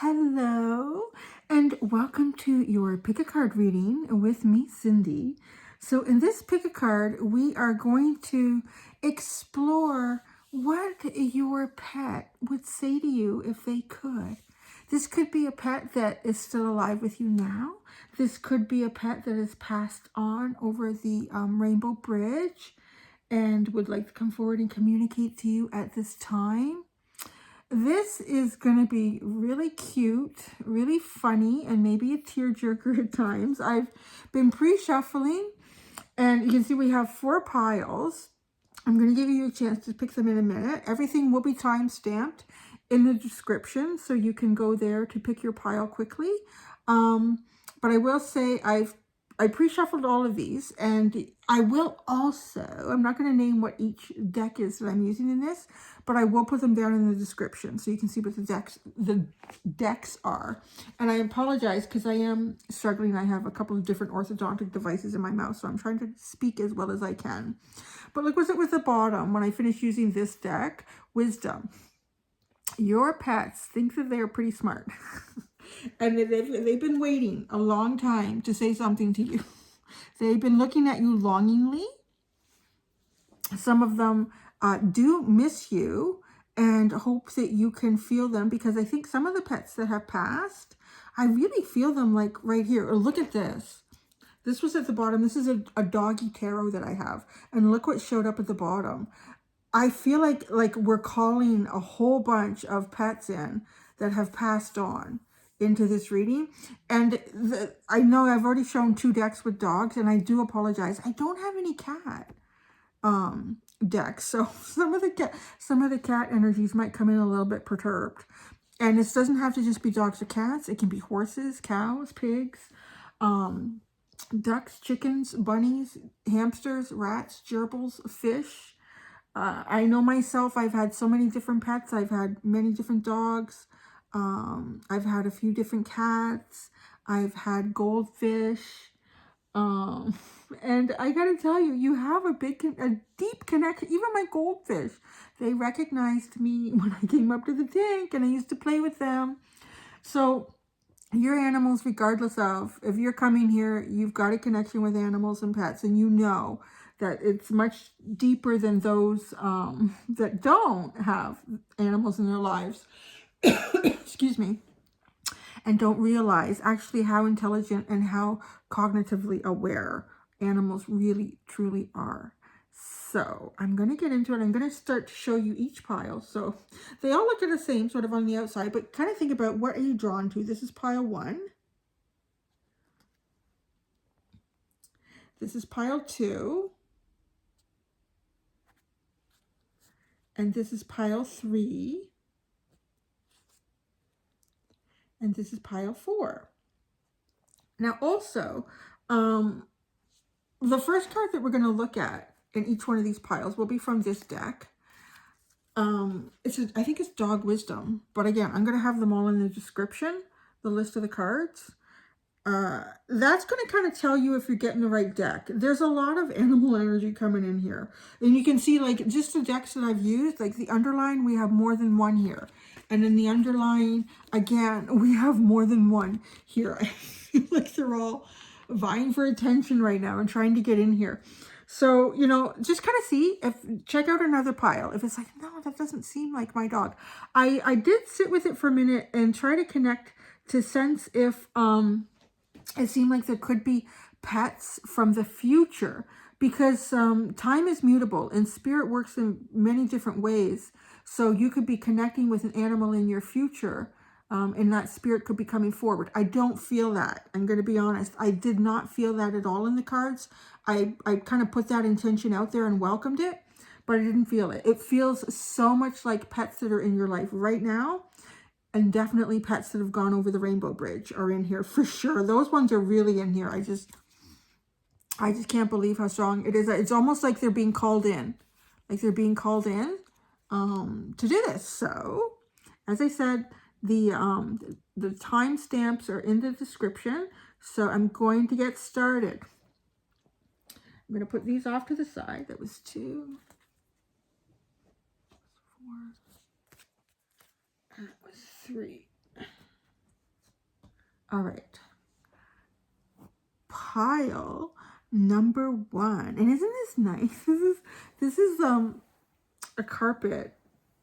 Hello, and welcome to your pick a card reading with me, Cindy. So in this pick a card, we are going to explore what your pet would say to you if they could. This could be a pet that is still alive with you now. This could be a pet that has passed on over the Rainbow Bridge and would like to come forward and communicate to you at this time. This is going to be really cute, really funny, and maybe a tearjerker at times. I've been pre-shuffling, and you can see we have 4 piles. I'm going to give you a chance to pick them in a minute. Everything will be time-stamped in the description, so you can go there to pick your pile quickly. But I will say I pre-shuffled all of these, and I will also, I'm not going to name what each deck is that I'm using in this, but I will put them down in the description so you can see what the decks are. And I apologize because I am struggling. I have a couple of different orthodontic devices in my mouth, so I'm trying to speak as well as I can. But look what's at the bottom when I finish using this deck, Wisdom. Your pets think that they're pretty smart. And they've been waiting a long time to say something to you. They've been looking at you longingly. Some of them do miss you and hope that you can feel them, because I think some of the pets that have passed, I really feel them like right here. Or look at this. This was at the bottom. This is a doggy tarot that I have. And look what showed up at the bottom. I feel like we're calling a whole bunch of pets in that have passed on into this reading. And I know I've already shown 2 decks with dogs, and I do apologize. I don't have any cat decks, so some of the cat energies might come in a little bit perturbed. And this doesn't have to just be dogs or cats. It can be horses, cows, pigs, ducks, chickens, bunnies, hamsters, rats, gerbils, fish. I know myself, I've had so many different pets. I've had many different dogs. I've had a few different cats. I've had goldfish. And I gotta tell you, you have a deep connection. Even my goldfish, they recognized me when I came up to the tank and I used to play with them. So your animals, regardless of if you're coming here, you've got a connection with animals and pets, and you know that it's much deeper than those that don't have animals in their lives. Excuse me. And don't realize actually how intelligent and how cognitively aware animals really, truly are. So I'm going to get into it. I'm going to start to show you each pile. So they all look the same sort of on the outside, but kind of think about what are you drawn to. This is pile 1. This is pile 2. And this is pile 3. And this is pile 4. Now also, the first card that we're going to look at in each one of these piles will be from this deck. I think it's Dog Wisdom. But again, I'm going to have them all in the description, the list of the cards. That's going to kind of tell you if you're getting the right deck. There's a lot of animal energy coming in here. And you can see, like, just the decks that I've used, like the underline, we have more than one here. And in the underline, again, we have more than one here. I feel like they're all vying for attention right now and trying to get in here. So, you know, just kind of see, check out another pile. If it's like, no, that doesn't seem like my dog. I did sit with it for a minute and try to connect to sense if, it seemed like there could be pets from the future, because time is mutable and spirit works in many different ways. So you could be connecting with an animal in your future, and that spirit could be coming forward. I don't feel that. I'm going to be honest. I did not feel that at all in the cards. I kind of put that intention out there and welcomed it, but I didn't feel it. It feels so much like pets that are in your life right now. And definitely pets that have gone over the Rainbow Bridge are in here for sure. Those ones are really in here. I just can't believe how strong it is. It's almost like they're being called in. Like they're being called in to do this. So, as I said, the timestamps are in the description. So I'm going to get started. I'm going to put these off to the side. That was 2, 4. That was 3. All right. Pile number 1. And isn't this nice? This is a carpet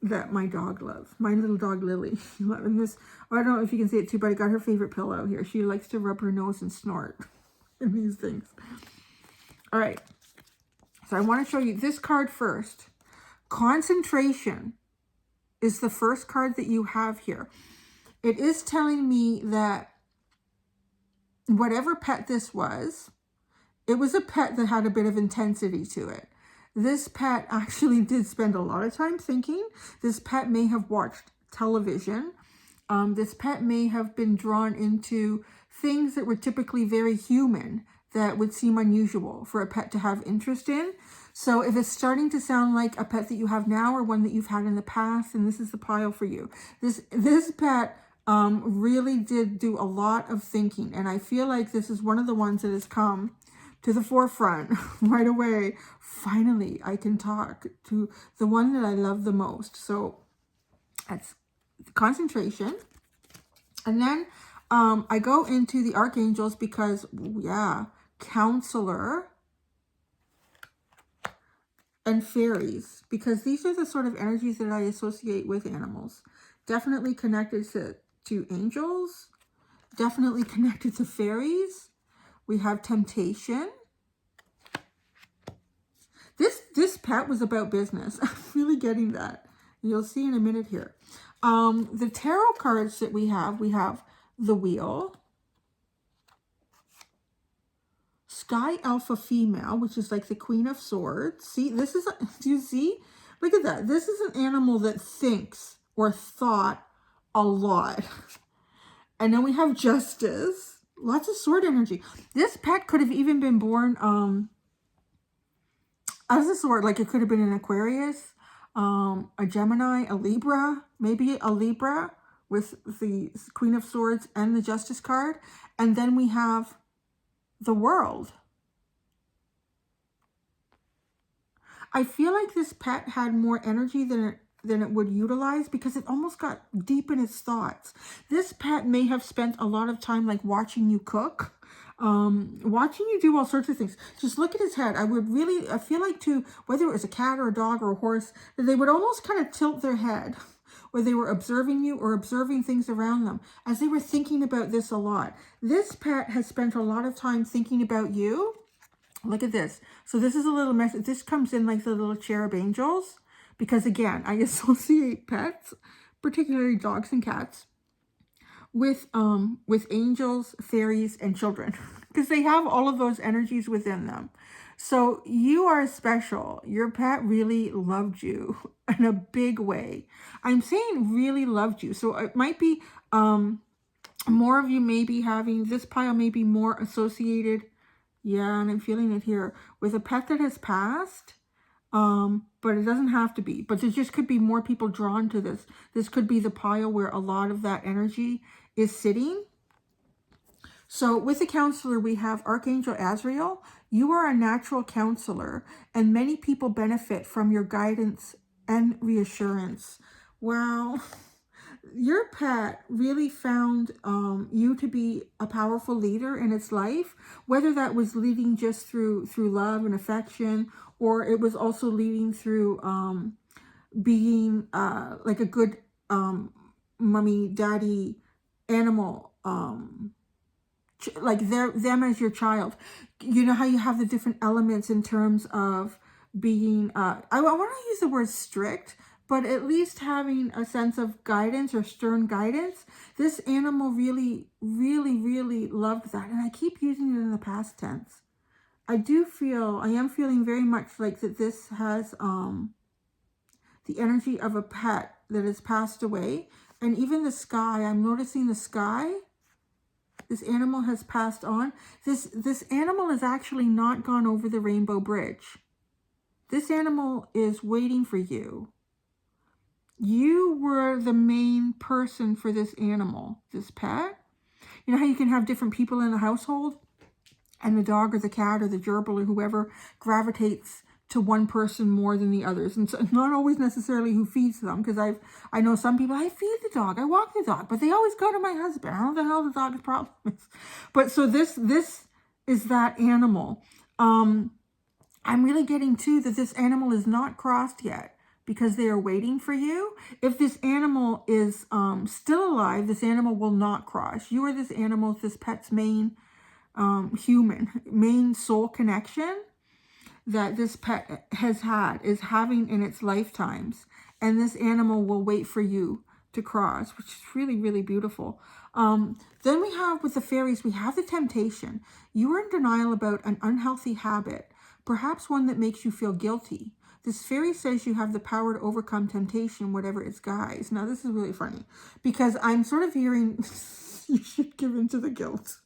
that my dog loves. My little dog Lily. And this, I don't know if you can see it too, but I got her favorite pillow here. She likes to rub her nose and snort in these things. All right. So I want to show you this card first. Concentration is the first card that you have here. It is telling me that whatever pet this was, it was a pet that had a bit of intensity to it. This pet actually did spend a lot of time thinking. This pet may have watched television. This pet may have been drawn into things that were typically very human that would seem unusual for a pet to have interest in. So if it's starting to sound like a pet that you have now or one that you've had in the past, and this is the pile for you. This pet really did do a lot of thinking. And I feel like this is one of the ones that has come to the forefront right away. Finally, I can talk to the one that I love the most. So that's concentration. And then I go into the archangels because, yeah, counselor and fairies, because these are the sort of energies that I associate with animals. Definitely connected to angels, definitely connected to fairies. We have temptation. This pet was about business. I'm really getting that. You'll see in a minute here. The tarot cards that we have the Wheel, Sky Alpha Female, which is like the Queen of Swords. See, this is, do you see? Look at that. This is an animal that thinks or thought a lot. And then we have Justice. Lots of sword energy. This pet could have even been born as a sword. Like it could have been an Aquarius, a Gemini, a Libra, maybe a Libra with the Queen of Swords and the Justice card. And then we have the World. I feel like this pet had more energy than it would utilize because it almost got deep in its thoughts. This pet may have spent a lot of time like watching you cook, watching you do all sorts of things. Just look at his head. I feel like too, whether it was a cat or a dog or a horse, that they would almost kind of tilt their head where they were observing you or observing things around them as they were thinking about this a lot. This pet has spent a lot of time thinking about you. Look at this. So this is a little message. This comes in like the little cherub angels. Because again, I associate pets, particularly dogs and cats, with angels, fairies, and children. Because they have all of those energies within them. So you are special. Your pet really loved you in a big way. I'm saying really loved you. So it might be more of you may be having, this pile may be more associated, yeah, and I'm feeling it here, with a pet that has passed. But it doesn't have to be. But there just could be more people drawn to this. This could be the pile where a lot of that energy is sitting. So with the counselor, we have Archangel Azrael. You are a natural counselor, and many people benefit from your guidance and reassurance. Wow. Your pet really found you to be a powerful leader in its life, whether that was leading just through love and affection, or it was also leading through being like a good mommy, daddy, animal, like them as your child. You know how you have the different elements in terms of being, I want to use the word strict, but at least having a sense of guidance or stern guidance. This animal really, really, really loved that. And I keep using it in the past tense. I am feeling very much like that this has the energy of a pet that has passed away. And even the sky, I'm noticing the sky. This animal has passed on. This animal has actually not gone over the rainbow bridge. This animal is waiting for you. You were the main person for this animal, this pet. You know how you can have different people in the household? And the dog or the cat or the gerbil or whoever gravitates to one person more than the others. And so it's not always necessarily who feeds them, because I know some people, I feed the dog, I walk the dog, but they always go to my husband. I don't know the hell the dog's problem is. But so this is that animal. I'm really getting too that this animal is not crossed yet, because they are waiting for you. If this animal is still alive, this animal will not cross. You are this animal, this pet's main main soul connection that this pet is having in its lifetimes. And this animal will wait for you to cross, which is really, really beautiful. Then we have, with the fairies, we have the temptation. You are in denial about an unhealthy habit, perhaps one that makes you feel guilty. This fairy says you have the power to overcome temptation, whatever its guise. Now, this is really funny, because I'm sort of hearing you should give in to the guilt.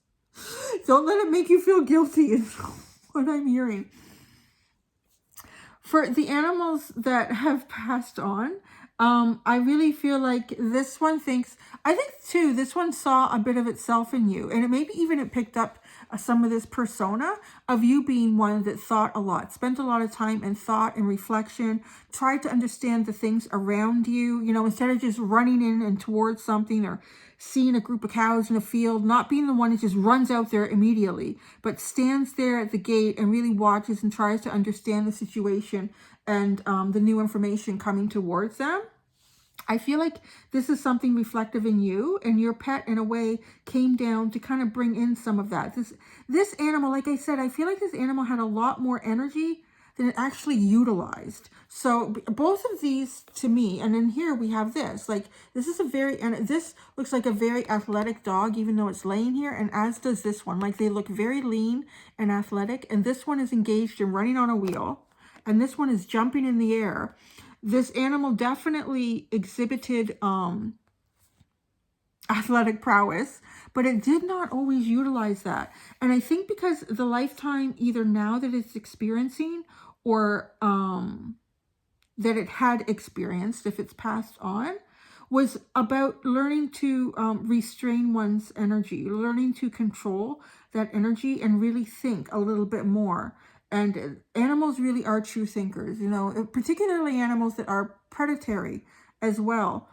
Don't let it make you feel guilty is what I'm hearing. For the animals that have passed on, I really feel like this one I think too, this one saw a bit of itself in you. And maybe even it picked up some of this persona of you being one that thought a lot, spent a lot of time in thought and reflection, tried to understand the things around you, you know, instead of just running in and towards something, or seeing a group of cows in a field, not being the one that just runs out there immediately, but stands there at the gate and really watches and tries to understand the situation and the new information coming towards them. I feel like this is something reflective in you, and your pet in a way came down to kind of bring in some of that. This animal, like I said, I feel like this animal had a lot more energy than it actually utilized. So both of these to me, and then here we have this, like this is this looks like a very athletic dog, even though it's laying here, and as does this one. Like they look very lean and athletic, and this one is engaged in running on a wheel, and this one is jumping in the air. This animal definitely exhibited athletic prowess, but it did not always utilize that. And I think because the lifetime, either now that it's experiencing, or that it had experienced, if it's passed on, was about learning to restrain one's energy, learning to control that energy and really think a little bit more. And animals really are true thinkers, you know, particularly animals that are predatory as well,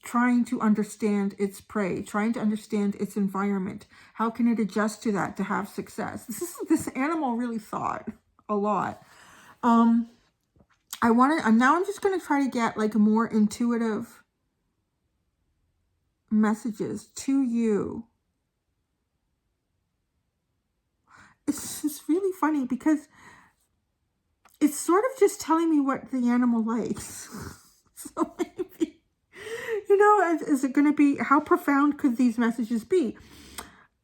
trying to understand its prey, trying to understand its environment. How can it adjust to that to have success? This animal really thought a lot. Now I'm just going to try to get like more intuitive messages to you. It's just really funny because it's sort of just telling me what the animal likes. So maybe, you know, is it going to be, how profound could these messages be?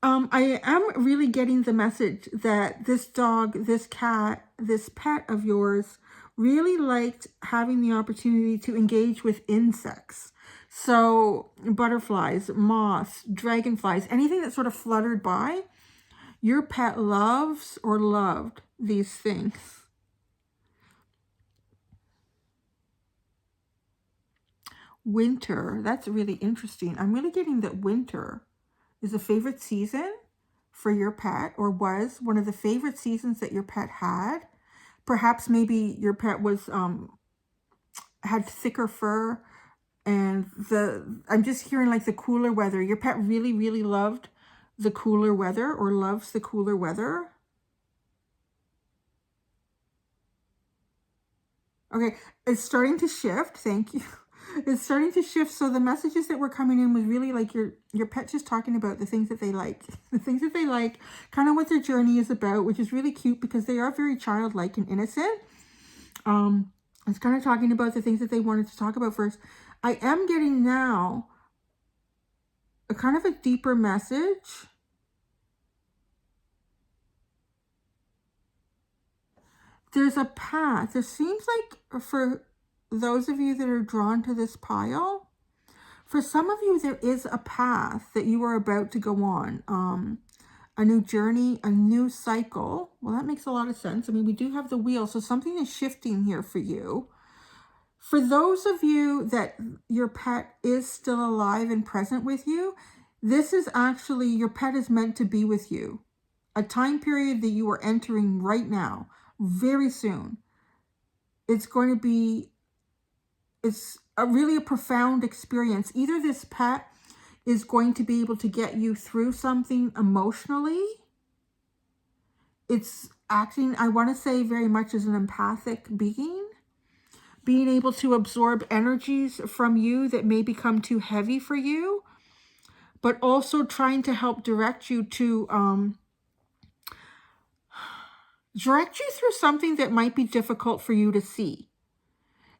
I am really getting the message that this dog, this cat, this pet of yours really liked having the opportunity to engage with insects. So butterflies, moths, dragonflies, anything that sort of fluttered by. Your pet loves or loved these things. Winter, that's really interesting. I'm really getting that winter is a favorite season for your pet, or was one of the favorite seasons that your pet had. Perhaps maybe your pet was had thicker fur, and I'm just hearing like the cooler weather. Your pet really, really loved the cooler weather, or loves the cooler weather. Okay, it's starting to shift. Thank you. It's starting to shift. So the messages that were coming in was really like your pet just talking about the things that they like. The things that they like, kind of what their journey is about, which is really cute because they are very childlike and innocent. It's kind of talking about the things that they wanted to talk about first. I am getting now a kind of a deeper message. There's a path. It seems like for those of you that are drawn to this pile, for some of you, there is a path that you are about to go on. A new journey, a new cycle. Well, that makes a lot of sense. I mean, we do have the wheel, so something is shifting here for you. For those of you that your pet is still alive and present with you, this is actually, your pet is meant to be with you. A time period that you are entering right now, very soon. It's going to be, it's really a profound experience. Either this pet is going to be able to get you through something emotionally. It's acting, I want to say, very much as an empathic being, being able to absorb energies from you that may become too heavy for you, but also trying to help direct you to direct you through something that might be difficult for you to see.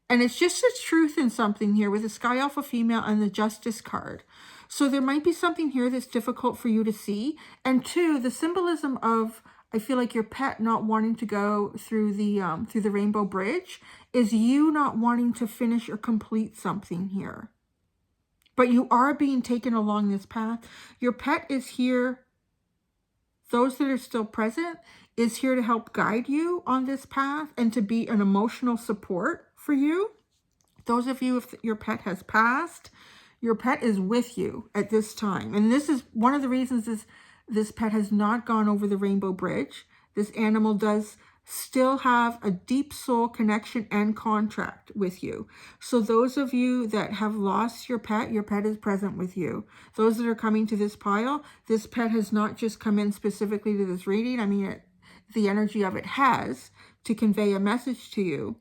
And it's just a truth in something here with the Sky Alpha female and the Justice card. So there might be something here that's difficult for you to see. And two, the symbolism of, I feel like your pet not wanting to go through the Rainbow Bridge is you not wanting to finish or complete something here. But you are being taken along this path. Your pet is here. Those that are still present is here to help guide you on this path and to be an emotional support for you. Those of you, if your pet has passed, your pet is with you at this time. And this is one of the reasons this pet has not gone over the Rainbow Bridge. This animal does still have a deep soul connection and contract with you. So those of you that have lost your pet is present with you. Those that are coming to this pile, this pet has not just come in specifically to this reading. I mean, the energy of it has to convey a message to you.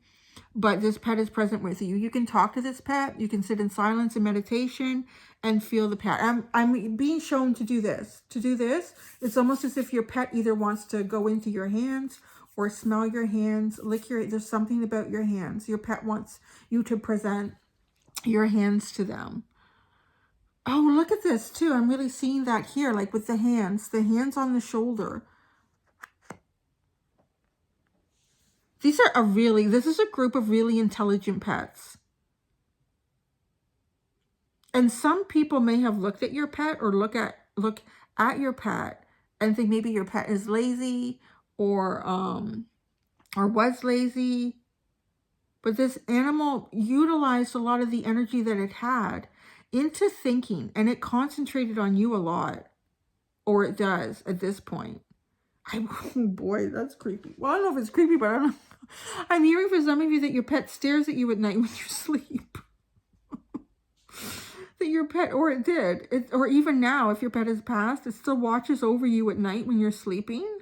But this pet is present with you. You can talk to this pet. You can sit in silence and meditation and feel the pet. I'm being shown to do this. To do this, it's almost as if your pet either wants to go into your hands or smell your hands, lick your, there's something about your hands. Your pet wants you to present your hands to them. Oh, look at this too. I'm really seeing that here, like with the hands on the shoulder. This is a group of really intelligent pets. And some people may have looked at your pet or look at your pet and think maybe your pet is lazy or was lazy. But this animal utilized a lot of the energy that it had into thinking, and it concentrated on you a lot. Or it does at this point. Oh boy, that's creepy. Well, I don't know if it's creepy, but I don't know. I'm hearing for some of you that your pet stares at you at night when you sleep. That your pet, or it did, or even now, if your pet has passed, it still watches over you at night when you're sleeping.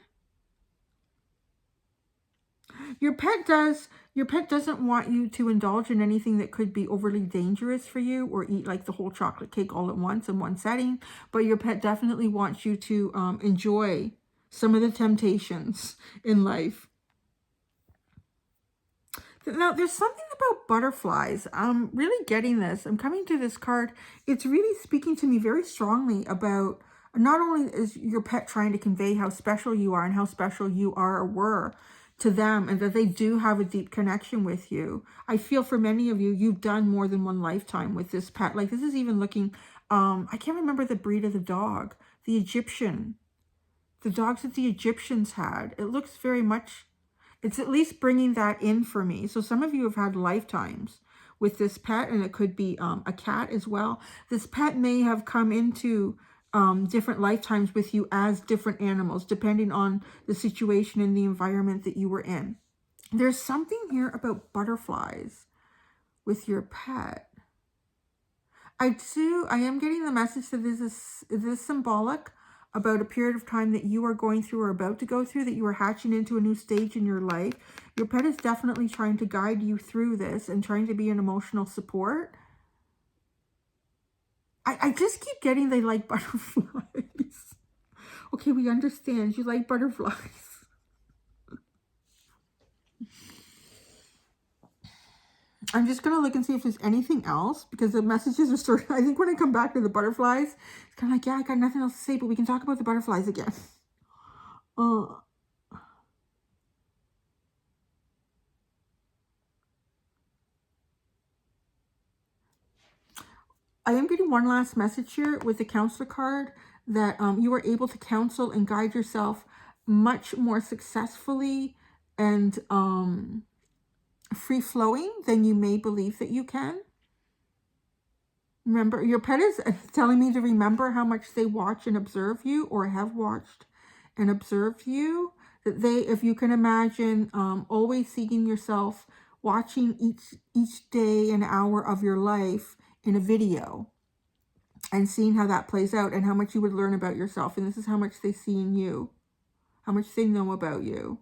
Your pet doesn't want you to indulge in anything that could be overly dangerous for you or eat like the whole chocolate cake all at once in one setting. But your pet definitely wants you to enjoy some of the temptations in life. Now, there's something about butterflies. I'm really getting this. I'm coming to this card. It's really speaking to me very strongly about not only is your pet trying to convey how special you are and how special you are or were to them, and that they do have a deep connection with you. I feel for many of you, you've done more than one lifetime with this pet. Like this is even looking, I can't remember the breed of the dog, the dogs that the Egyptians had. It looks very much, it's at least bringing that in for me. So some of you have had lifetimes with this pet, and it could be a cat as well. This pet may have come into different lifetimes with you as different animals, depending on the situation and the environment that you were in. There's something here about butterflies with your pet. I am getting the message that this is symbolic about a period of time that you are going through or about to go through, that you are hatching into a new stage in your life. Your pet is definitely trying to guide you through this and trying to be an emotional support. I just keep getting they like butterflies. Okay, we understand. You like butterflies. I'm just going to look and see if there's anything else, because the messages are starting. I think when I come back to the butterflies, it's kind of like, yeah, I got nothing else to say, but we can talk about the butterflies again. I am getting one last message here with the counselor card, that you are able to counsel and guide yourself much more successfully and free-flowing than you may believe that you can. Remember, your pet is telling me to remember how much they watch and observe you, or have watched and observed you. that they, if you can imagine, always seeing yourself watching each day and hour of your life in a video and seeing how that plays out and how much you would learn about yourself. And this is how much they see in you, how much they know about you.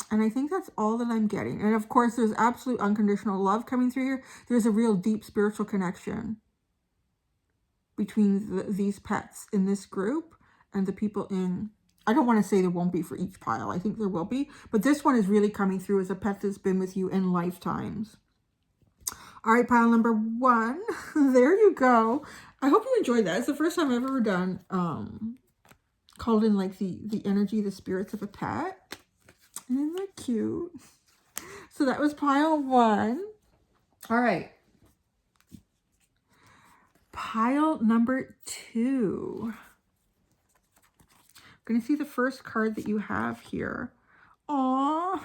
And I think that's all that I'm getting. And of course, there's absolute unconditional love coming through here. There's a real deep spiritual connection between these pets in this group and the people in... I don't want to say there won't be for each pile. I think there will be. But this one is really coming through as a pet that's been with you in lifetimes. All right, pile number 1. There you go. I hope you enjoyed that. It's the first time I've ever done, called in like the energy, the spirits of a pet. Isn't that cute? So that was pile 1. All right. Pile number 2. I'm going to see the first card that you have here. Aww,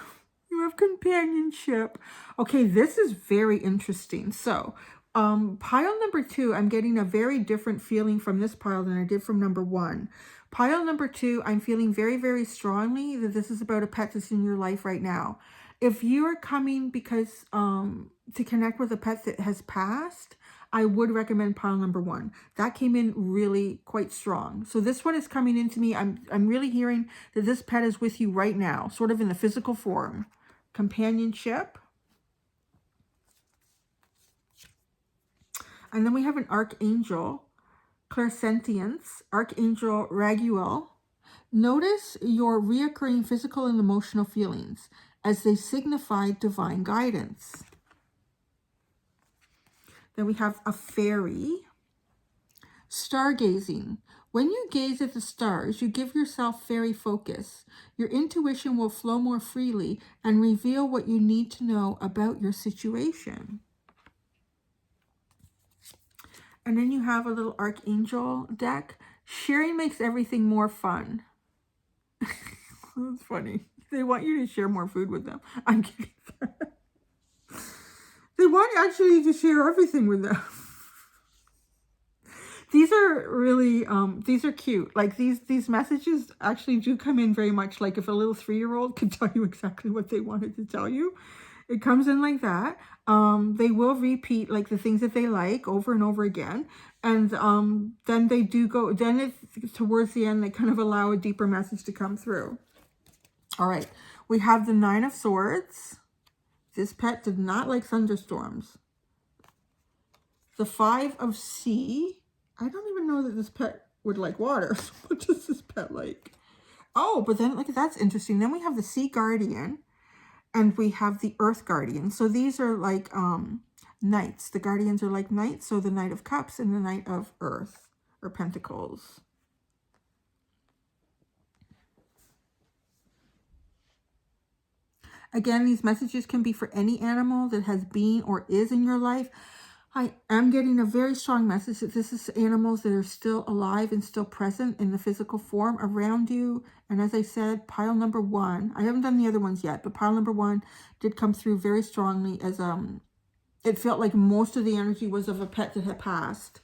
you have companionship. Okay, this is very interesting. So, pile number 2, I'm getting a very different feeling from this pile than I did from number 1. Pile number 2, I'm feeling very, very strongly that this is about a pet that's in your life right now. If you are coming because to connect with a pet that has passed, I would recommend pile number 1. That came in really quite strong. So this one is coming into me. I'm really hearing that this pet is with you right now, sort of in the physical form. Companionship. And then we have an Archangel, clairsentience, Archangel Raguel. Notice your reoccurring physical and emotional feelings as they signify divine guidance. Then we have a fairy. Stargazing. When you gaze at the stars, you give yourself fairy focus. Your intuition will flow more freely and reveal what you need to know about your situation. And then you have a little Archangel deck. Sharing makes everything more fun. That's funny. They want you to share more food with them. I'm kidding. They want actually to share everything with them. These are really, these are cute. Like these messages actually do come in very much like if a little 3-year-old could tell you exactly what they wanted to tell you. It comes in like that. They will repeat like the things that they like over and over again. And then they do go, then it's towards the end, they kind of allow a deeper message to come through. All right, we have the 9 of Swords. This pet did not like thunderstorms. The 5 of Sea. I don't even know that this pet would like water. What does this pet like? Oh, but then, like, that's interesting. Then we have the Sea Guardian. And we have the Earth Guardian. So these are like knights. The guardians are like knights. So the Knight of Cups and the Knight of Earth or Pentacles. Again, these messages can be for any animal that has been or is in your life. I am getting a very strong message that this is animals that are still alive and still present in the physical form around you. And as I said, pile number 1, I haven't done the other ones yet, but pile number 1 did come through very strongly as it felt like most of the energy was of a pet that had passed.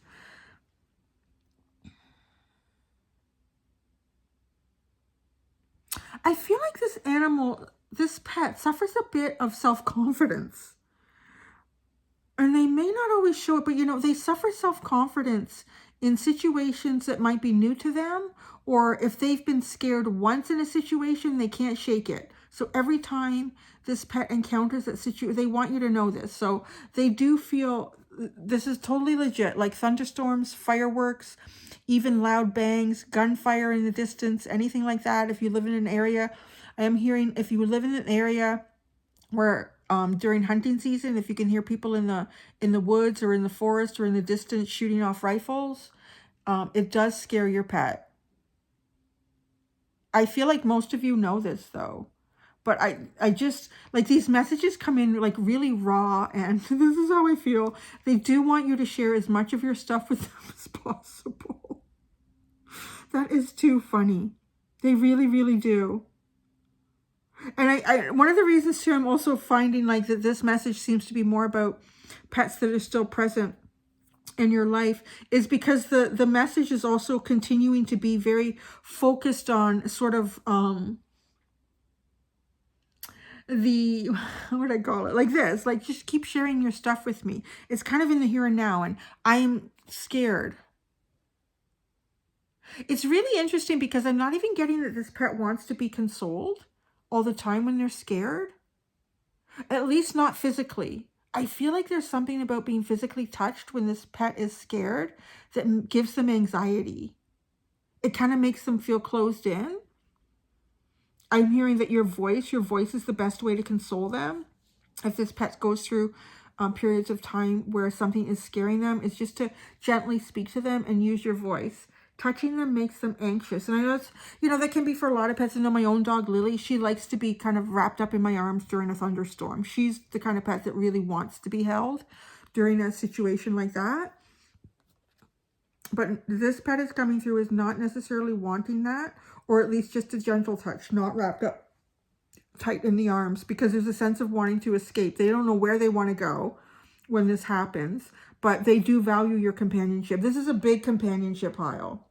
I feel like this animal, this pet suffers a bit of self-confidence. And they may not always show it, but you know, they suffer self-confidence in situations that might be new to them, or if they've been scared once in a situation, they can't shake it. So every time this pet encounters that situation, they want you to know this. So they do feel this is totally legit, like thunderstorms, fireworks, even loud bangs, gunfire in the distance, anything like that. If you live in an area, I am hearing, if you live in an area where during hunting season, if you can hear people in the woods or in the forest or in the distance shooting off rifles, it does scare your pet. I feel like most of you know this though, but I just, like, these messages come in like really raw, and this is how I feel. They do want you to share as much of your stuff with them as possible. That is too funny. They really, really do. And I one of the reasons too, I'm also finding like that this message seems to be more about pets that are still present in your life is because the message is also continuing to be very focused on sort of the what would I call it, like this, like just keep sharing your stuff with me. It's kind of in the here and now, and I'm scared. It's really interesting because I'm not even getting that this pet wants to be consoled all the time when they're scared, at least not physically. I feel like there's something about being physically touched when this pet is scared that gives them anxiety. It kind of makes them feel closed in. I'm hearing that your voice is the best way to console them. If this pet goes through periods of time where something is scaring them, is just to gently speak to them and use your voice. Touching them makes them anxious. And I know it's, that can be for a lot of pets. I know my own dog, Lily, she likes to be kind of wrapped up in my arms during a thunderstorm. She's the kind of pet that really wants to be held during a situation like that. But this pet is coming through is not necessarily wanting that, or at least just a gentle touch, not wrapped up tight in the arms, because there's a sense of wanting to escape. They don't know where they want to go when this happens, but they do value your companionship. This is a big companionship pile.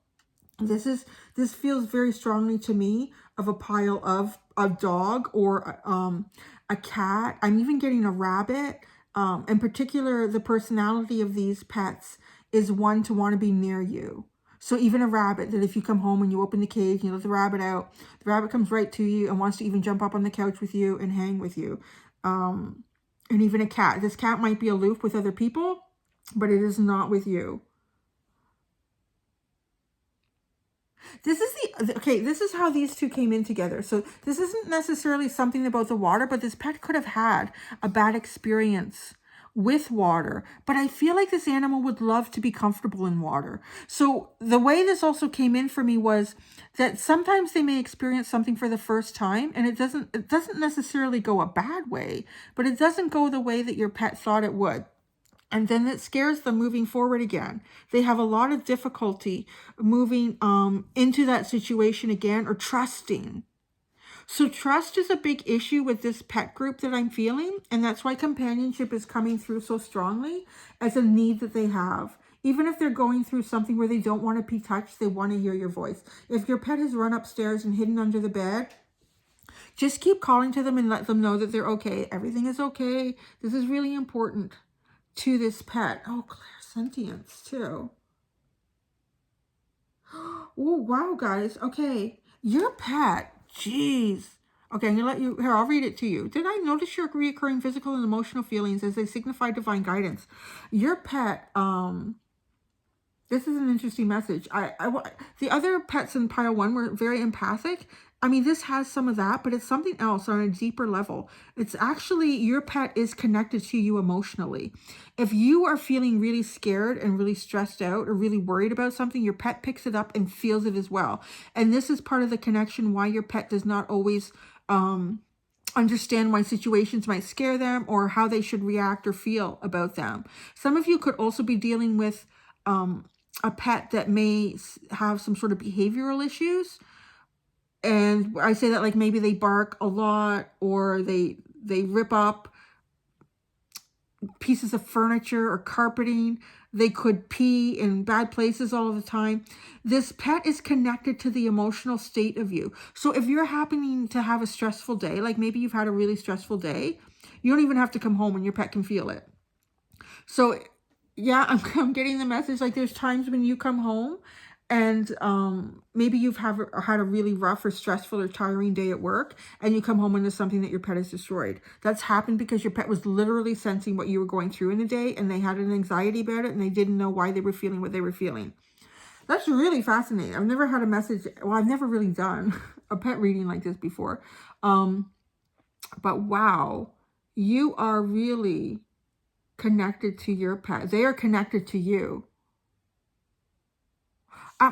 This feels very strongly to me of a pile of a dog or a cat. I'm even getting a rabbit. In particular, the personality of these pets is one to want to be near you. So even a rabbit, that if you come home and you open the cage, you let the rabbit out, the rabbit comes right to you and wants to even jump up on the couch with you and hang with you. And even a cat. This cat might be aloof with other people, but it is not with you. This is how these two came in together. So this isn't necessarily something about the water, but this pet could have had a bad experience with water. But I feel like this animal would love to be comfortable in water. So the way this also came in for me was that sometimes they may experience something for the first time, and it doesn't necessarily go a bad way, but it doesn't go the way that your pet thought it would. And then it scares them moving forward again. They have a lot of difficulty moving into that situation again, or trusting. So trust is a big issue with this pet group that I'm feeling. And that's why companionship is coming through so strongly as a need that they have. Even if they're going through something where they don't want to be touched, they want to hear your voice. If your pet has run upstairs and hidden under the bed, just keep calling to them and let them know that they're okay. Everything is okay. This is really important to this pet. Oh, clairsentience too. Oh, wow, guys. Okay. Your pet. Jeez. Okay, I'm going to let you... Here, I'll read it to you. Did I notice your reoccurring physical and emotional feelings as they signify divine guidance? Your pet, this is an interesting message. The other pets in pile 1 were very empathic. I mean, this has some of that, but it's something else on a deeper level. It's actually, your pet is connected to you emotionally. If you are feeling really scared and really stressed out or really worried about something, your pet picks it up and feels it as well. And this is part of the connection why your pet does not always understand why situations might scare them or how they should react or feel about them. Some of you could also be dealing with a pet that may have some sort of behavioral issues. And I say that like maybe they bark a lot, or they rip up pieces of furniture or carpeting. They could pee in bad places all of the time. This pet is connected to the emotional state of you. So if you're happening to have a stressful day, like maybe you've had a really stressful day, you don't even have to come home and your pet can feel it. So yeah, I'm getting the message, like there's times when you come home and maybe you've had a really rough or stressful or tiring day at work, and you come home and there's something that your pet has destroyed. That's happened because your pet was literally sensing what you were going through in the day, and they had an anxiety about it, and they didn't know why they were feeling what they were feeling. That's really fascinating. I've never had a message, well, I've never really done a pet reading like this before. But wow, you are really connected to your pet. They are connected to you.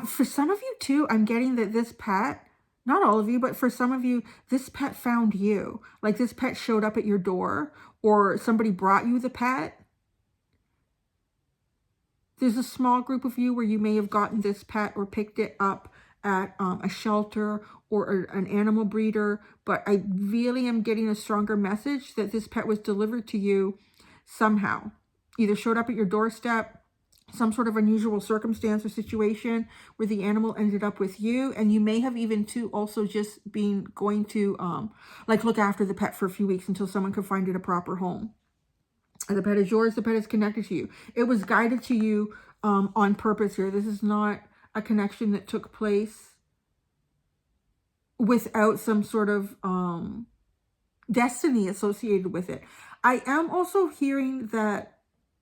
For some of you too, I'm getting that this pet, not all of you, but for some of you, this pet found you. Like this pet showed up at your door, or somebody brought you the pet. There's a small group of you where you may have gotten this pet or picked it up at a shelter or an animal breeder. But I really am getting a stronger message that this pet was delivered to you somehow. Either showed up at your doorstep, some sort of unusual circumstance or situation where the animal ended up with you. And you may have even too also just been going to like look after the pet for a few weeks until someone could find it a proper home. And the pet is yours, the pet is connected to you. It was guided to you on purpose here. This is not a connection that took place without some sort of destiny associated with it. I am also hearing that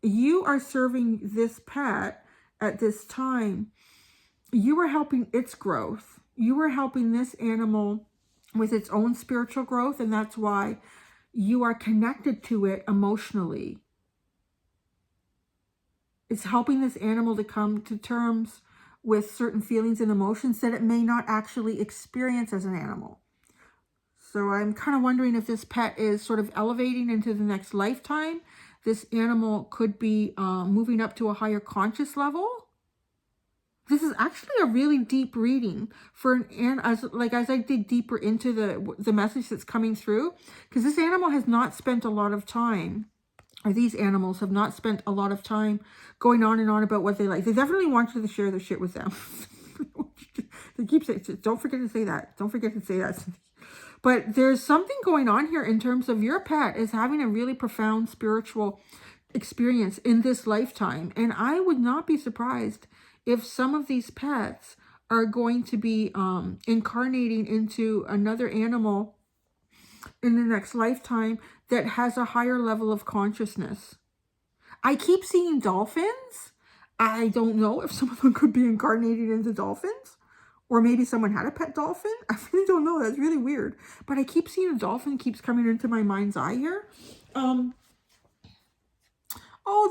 you are serving this pet at this time. You are helping its growth. You are helping this animal with its own spiritual growth, and that's why you are connected to it emotionally. It's helping this animal to come to terms with certain feelings and emotions that it may not actually experience as an animal. So I'm kind of wondering if this pet is sort of elevating into the next lifetime. This animal could be moving up to a higher conscious level. This is actually a really deep reading for as I dig deeper into the message that's coming through, because this animal has not spent a lot of time, or these animals have not spent a lot of time going on and on about what they like. They definitely want you to share their shit with them. They keep saying, don't forget to say that. Don't forget to say that. But there's something going on here in terms of your pet is having a really profound spiritual experience in this lifetime. And I would not be surprised if some of these pets are going to be incarnating into another animal in the next lifetime that has a higher level of consciousness. I keep seeing dolphins. I don't know if some of them could be incarnated into dolphins. Or maybe someone had a pet dolphin. I really don't know. That's really weird. But I keep seeing a dolphin keeps coming into my mind's eye here. Oh,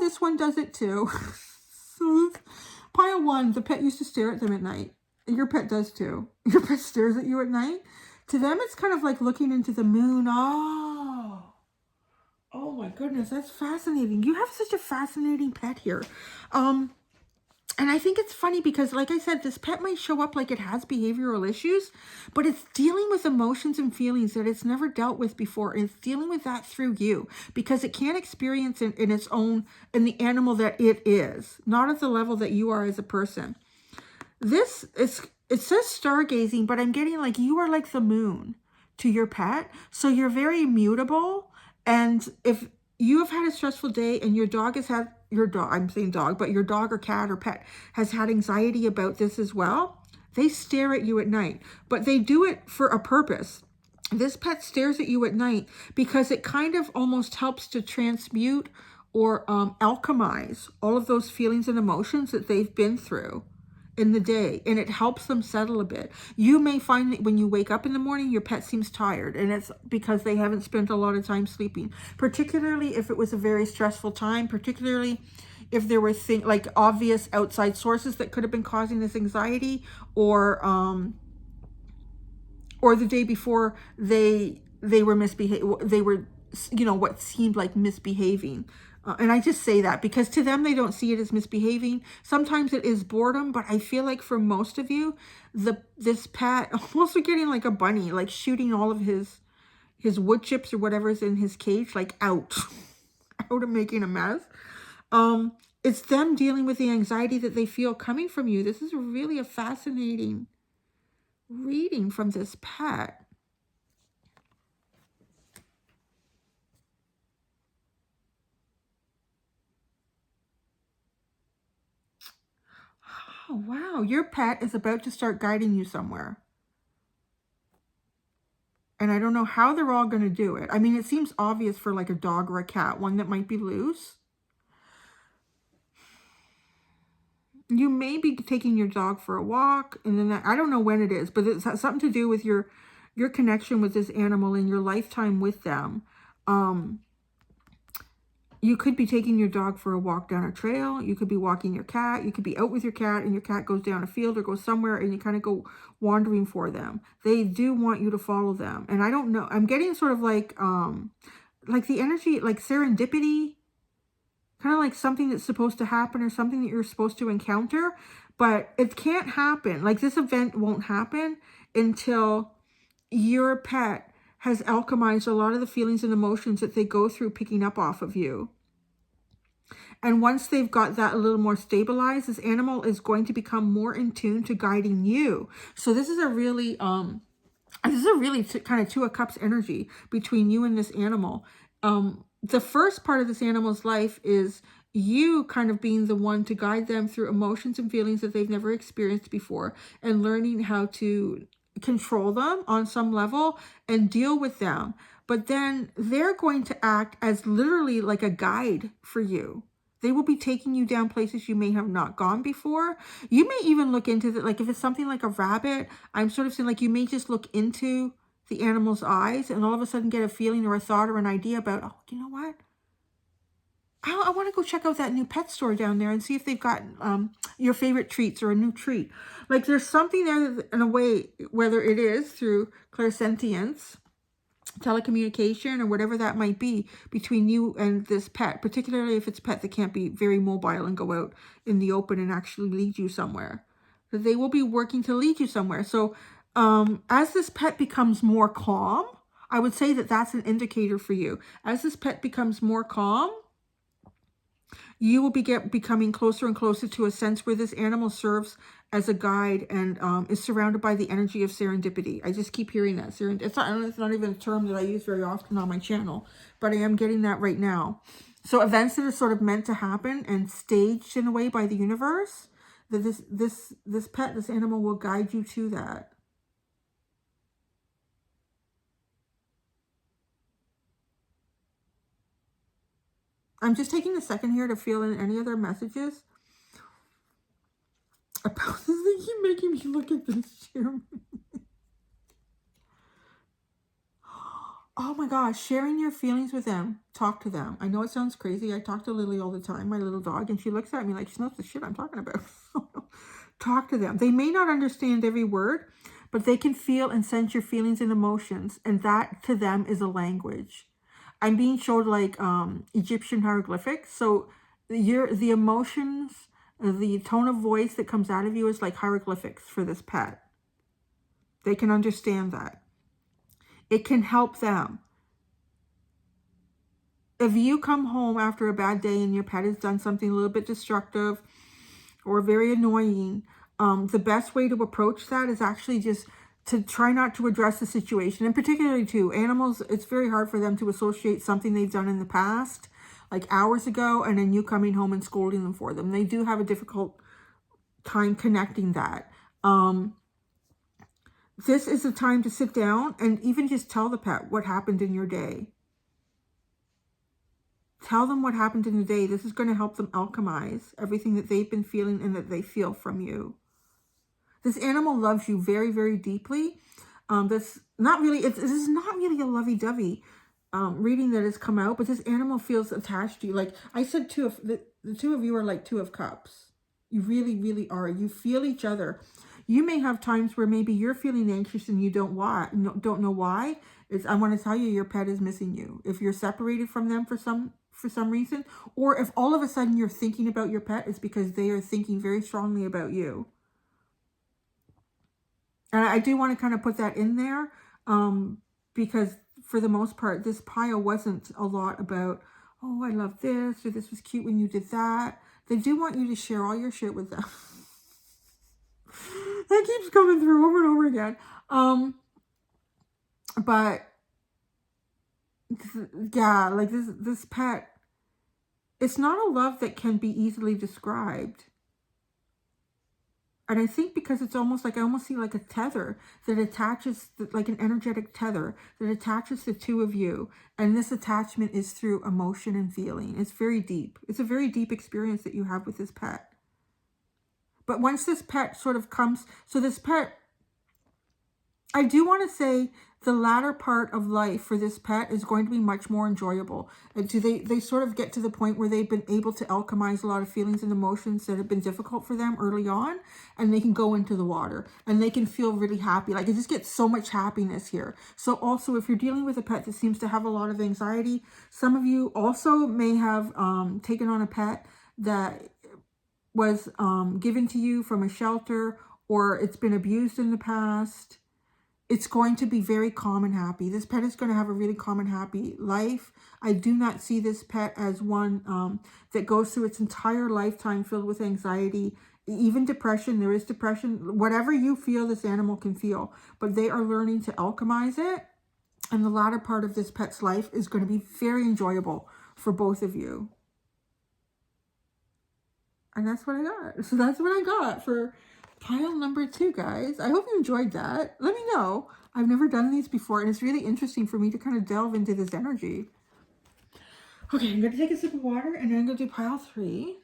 this one does it too. So pile one, the pet used to stare at them at night. Your pet does too. Your pet stares at you at night. To them, it's kind of like looking into the moon. Oh my goodness, that's fascinating. You have such a fascinating pet here. And I think it's funny because, like I said, this pet might show up like it has behavioral issues, but it's dealing with emotions and feelings that it's never dealt with before. And it's dealing with that through you because it can't experience it in its own, in the animal that it is, not at the level that you are as a person. This is, it says stargazing, but I'm getting like you are like the moon to your pet. So you're very immutable. And if you have had a stressful day and your dog has had, I'm saying dog, but your dog or cat or pet has had anxiety about this as well, they stare at you at night, but they do it for a purpose. This pet stares at you at night because it kind of almost helps to transmute or alchemize all of those feelings and emotions that they've been through in the day, and it helps them settle a bit. You may find that when you wake up in the morning, your pet seems tired, and it's because they haven't spent a lot of time sleeping, particularly if it was a very stressful time, particularly if there were like obvious outside sources that could have been causing this anxiety, or the day before they were what seemed like misbehaving. And I just say that because to them, they don't see it as misbehaving. Sometimes it is boredom, but I feel like for most of you, this pet, almost getting like a bunny, like shooting all of his wood chips or whatever's in his cage, like out and making a mess. It's them dealing with the anxiety that they feel coming from you. This is really a fascinating reading from this pet. Oh, wow. Your pet is about to start guiding you somewhere. And I don't know how they're all going to do it. I mean, it seems obvious for like a dog or a cat, one that might be loose. You may be taking your dog for a walk, and then I don't know when it is, but it's something to do with your connection with this animal and your lifetime with them. You could be taking your dog for a walk down a trail. You could be walking your cat. You could be out with your cat and your cat goes down a field or goes somewhere and you kind of go wandering for them. They do want you to follow them. And I don't know. I'm getting sort of like the energy, like serendipity, kind of like something that's supposed to happen or something that you're supposed to encounter, but it can't happen. Like this event won't happen until your pet has alchemized a lot of the feelings and emotions that they go through picking up off of you. And once they've got that a little more stabilized, this animal is going to become more in tune to guiding you. So this is a really kind of Two of Cups energy between you and this animal. The first part of this animal's life is you kind of being the one to guide them through emotions and feelings that they've never experienced before, and learning how to control them on some level and deal with them. But then they're going to act as literally like a guide for you. They will be taking you down places you may have not gone before. You may even look into the, like if it's something like a rabbit, I'm sort of saying like you may just look into the animal's eyes and all of a sudden get a feeling or a thought or an idea about, oh, you know what? I want to go check out that new pet store down there and see if they've got your favorite treats or a new treat. Like there's something there in a way, whether it is through clairsentience, telecommunication, or whatever that might be between you and this pet, particularly if it's a pet that can't be very mobile and go out in the open and actually lead you somewhere. That they will be working to lead you somewhere. So as this pet becomes more calm, I would say that that's an indicator for you. As this pet becomes more calm, you will be becoming closer and closer to a sense where this animal serves as a guide and is surrounded by the energy of serendipity. I just keep hearing that. It's not even a term that I use very often on my channel, but I am getting that right now. So events that are sort of meant to happen and staged in a way by the universe, that this animal will guide you to that. I'm just taking a second here to feel in any other messages about this. They keep making me look at this here. Oh my gosh, sharing your feelings with them. Talk to them. I know it sounds crazy. I talk to Lily all the time, my little dog, and she looks at me like she knows the shit I'm talking about. Talk to them. They may not understand every word, but they can feel and sense your feelings and emotions, and that to them is a language. I'm being showed like Egyptian hieroglyphics. So the emotions, the tone of voice that comes out of you is like hieroglyphics for this pet. They can understand that. It can help them. If you come home after a bad day and your pet has done something a little bit destructive or very annoying, the best way to approach that is actually just to try not to address the situation. And particularly too, animals, it's very hard for them to associate something they've done in the past, like hours ago, and then you coming home and scolding them for them. They do have a difficult time connecting that. This is a time to sit down and even just tell the pet what happened in your day. Tell them what happened in the day. This is going to help them alchemize everything that they've been feeling and that they feel from you. This animal loves you very, very deeply. This is not really a lovey-dovey reading that has come out, but this animal feels attached to you. Like I said, the two of you are like Two of Cups. You really, really are. You feel each other. You may have times where maybe you're feeling anxious and you don't know why. I want to tell you, your pet is missing you. If you're separated from them for some reason, or if all of a sudden you're thinking about your pet, it's because they are thinking very strongly about you. And I do want to kind of put that in there because for the most part, this pile wasn't a lot about, oh, I love this, or this was cute when you did that. They do want you to share all your shit with them. That keeps coming through over and over again. But yeah, like this pet, it's not a love that can be easily described. And I think because it's almost like, I almost see like a tether that attaches, like an energetic tether that attaches the two of you. And this attachment is through emotion and feeling. It's very deep. It's a very deep experience that you have with this pet. But once this pet sort of comes, so this pet, I do want to say the latter part of life for this pet is going to be much more enjoyable. And they sort of get to the point where they've been able to alchemize a lot of feelings and emotions that have been difficult for them early on, and they can go into the water and they can feel really happy. Like it just gets so much happiness here. So also, if you're dealing with a pet that seems to have a lot of anxiety, some of you also may have taken on a pet that was given to you from a shelter, or it's been abused in the past. it's going to be very calm and happy. This pet is going to have a really calm and happy life. I do not see this pet as one that goes through its entire lifetime filled with anxiety, even depression. There is depression. Whatever you feel, this animal can feel. But they are learning to alchemize it. And the latter part of this pet's life is going to be very enjoyable for both of you. And that's what I got. So that's what I got for pile number 2, guys. I hope you enjoyed that. Let me know. I've never done these before, and it's really interesting for me to kind of delve into this energy. Okay, I'm going to take a sip of water, and then I'm going to do pile 3.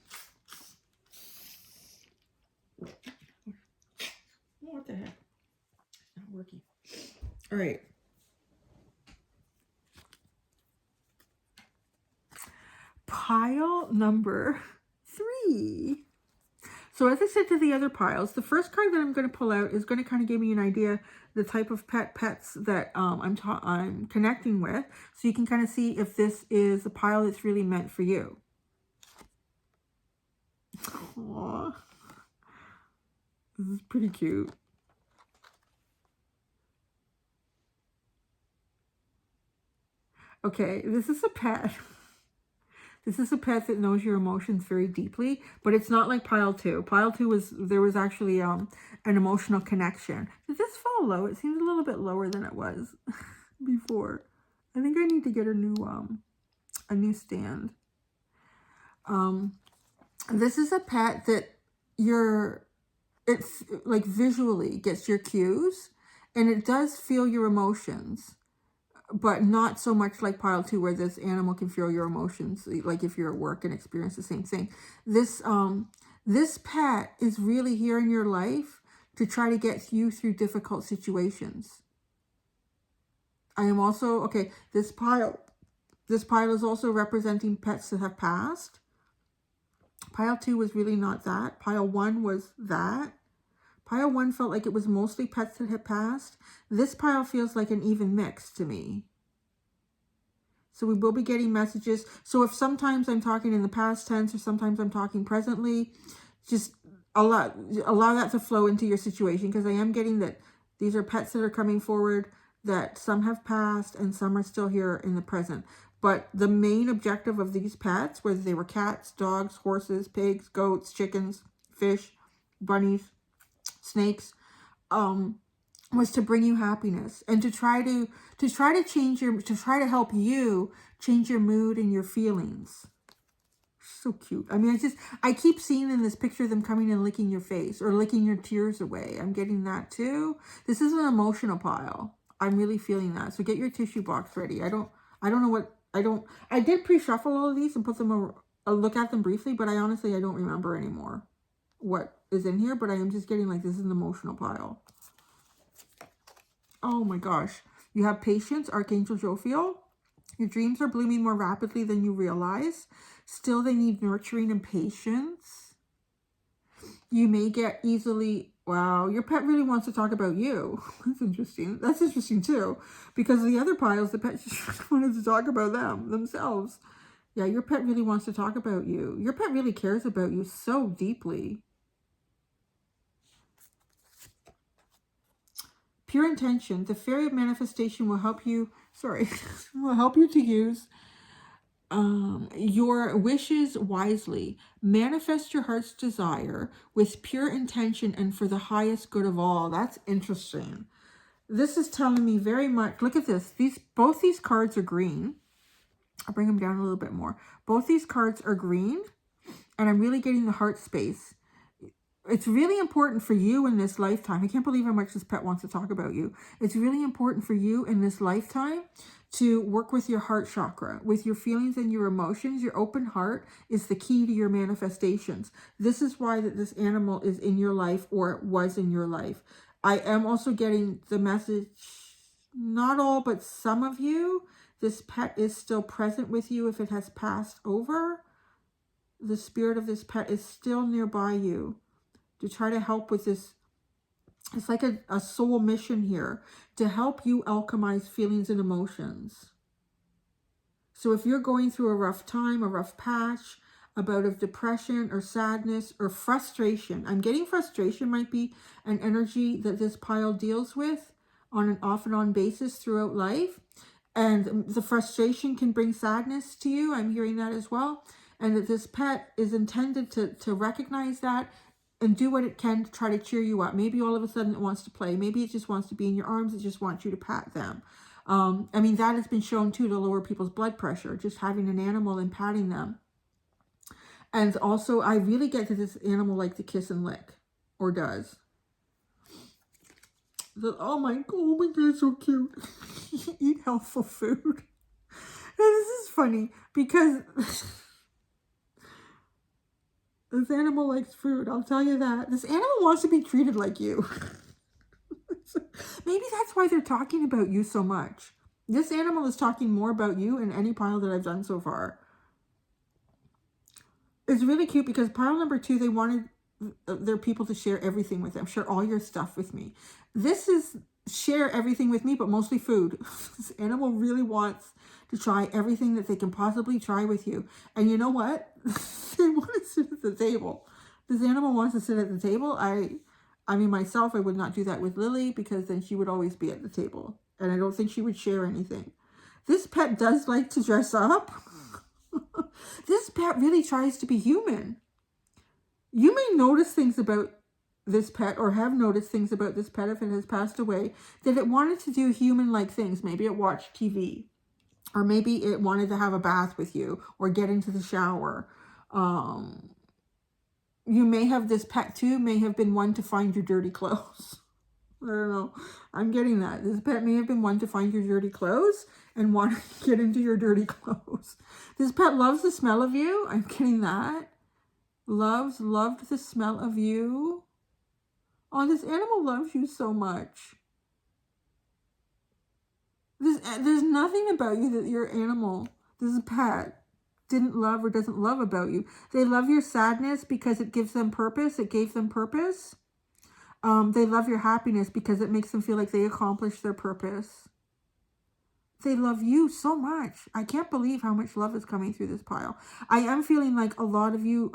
Oh, what the heck? It's not working. All right. Pile number 3. So as I said to the other piles, the first card that I'm going to pull out is going to kind of give me an idea the type of pets that I'm connecting with, so you can kind of see if this is a pile that's really meant for you. Aww. This is pretty cute. Okay, this is a pet. This is a pet that knows your emotions very deeply, but it's not like pile 2. Pile 2 there was actually an emotional connection. Did this fall low? It seems a little bit lower than it was before. I think I need to get a new stand. This is a pet that it's like visually gets your cues, and it does feel your emotions. But not so much like pile 2, where this animal can feel your emotions, like if you're at work and experience the same thing. This pet is really here in your life to try to get you through difficult situations. I am also, okay, this pile is also representing pets that have passed. Pile 2 was really not that. Pile 1 was that. Pile 1 felt like it was mostly pets that had passed. This pile feels like an even mix to me. So we will be getting messages. So if sometimes I'm talking in the past tense or sometimes I'm talking presently, just allow that to flow into your situation, because I am getting that these are pets that are coming forward, that some have passed and some are still here in the present. But the main objective of these pets, whether they were cats, dogs, horses, pigs, goats, chickens, fish, bunnies, snakes, was to bring you happiness and to try to help you change your mood and your feelings. So cute. I mean, I keep seeing in this picture them coming and licking your face or licking your tears away. I'm getting that too. This is an emotional pile. I'm really feeling that. So get your tissue box ready. I did pre-shuffle all of these and put them look at them briefly, but I don't remember anymore what is in here, but I am just getting like this is an emotional pile. Oh my gosh. You have patience, Archangel Jophiel. Your dreams are blooming more rapidly than you realize. Still, they need nurturing and patience. You may get easily... Wow, your pet really wants to talk about you. That's interesting. That's interesting too. Because the other piles, the pet just wanted to talk about themselves. Yeah, your pet really wants to talk about you. Your pet really cares about you so deeply. Pure intention. The fairy of manifestation will help you, will help you to use your wishes wisely. Manifest your heart's desire with pure intention and for the highest good of all. That's interesting. This is telling me very much, look at this. Both these cards are green. I'll bring them down a little bit more. Both these cards are green, and I'm really getting the heart space. It's really important for you in this lifetime. I can't believe how much this pet wants to talk about you. It's really important for you in this lifetime to work with your heart chakra, with your feelings and your emotions. Your open heart is the key to your manifestations. This is why that this animal is in your life, or was in your life. I am also getting the message, not all, but some of you, this pet is still present with you if it has passed over. The spirit of this pet is still nearby you to try to help with this. It's like a soul mission here to help you alchemize feelings and emotions. So if you're going through a rough time, a rough patch, a bout of depression or sadness or frustration, I'm getting frustration might be an energy that this pile deals with. on an off and on basis throughout life. And the frustration can bring sadness to you. I'm hearing that as well. And that this pet is intended to recognize that and do what it can to try to cheer you up. Maybe all of a sudden it wants to play. Maybe it just wants to be in your arms. It just wants you to pat them. I mean, that has been shown too to lower people's blood pressure, just having an animal and patting them. And also, I really get that this animal likes to kiss and lick, or does. Oh my God, so cute. Eat healthful food. Now, this is funny because this animal likes food. I'll tell you that. This animal wants to be treated like you. Maybe that's why they're talking about you so much. This animal is talking more about you in any pile that I've done so far. It's really cute because pile number 2, they wanted their people to share everything with them. Share all your stuff with me. This is share everything with me, but mostly food. This animal really wants to try everything that they can possibly try with you. And you know what? They want to sit at the table. This animal wants to sit at the table. I mean, myself, I would not do that with Lily because then she would always be at the table. And I don't think she would share anything. This pet does like to dress up. This pet really tries to be human. You may notice things about this pet, or have noticed things about this pet if it has passed away, that it wanted to do human-like things. Maybe it watched TV, or maybe it wanted to have a bath with you, or get into the shower. You may have, this pet too, may have been one to find your dirty clothes. I don't know. I'm getting that. This pet may have been one to find your dirty clothes and want to get into your dirty clothes. This pet loves the smell of you. I'm getting that. Loved the smell of you. Oh, this animal loves you so much. There's nothing about you that your animal, this pet, didn't love or doesn't love about you. They love your sadness because it gives them purpose. It gave them purpose. They love your happiness because it makes them feel like they accomplished their purpose. They love you so much. I can't believe how much love is coming through this pile. I am feeling like a lot of you,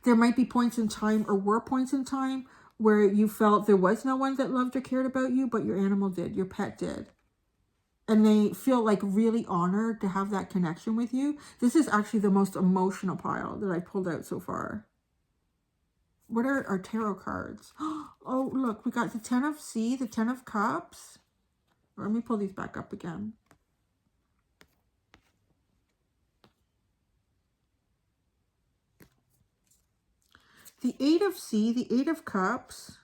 there might be points in time, or were points in time, where you felt there was no one that loved or cared about you, but your animal did, your pet did. And they feel like really honored to have that connection with you. This is actually the most emotional pile that I pulled out so far. What are our tarot cards? Oh, look, we got the 10 of C, the 10 of Cups. Let me pull these back up again. The 8 of C, the 8 of Cups.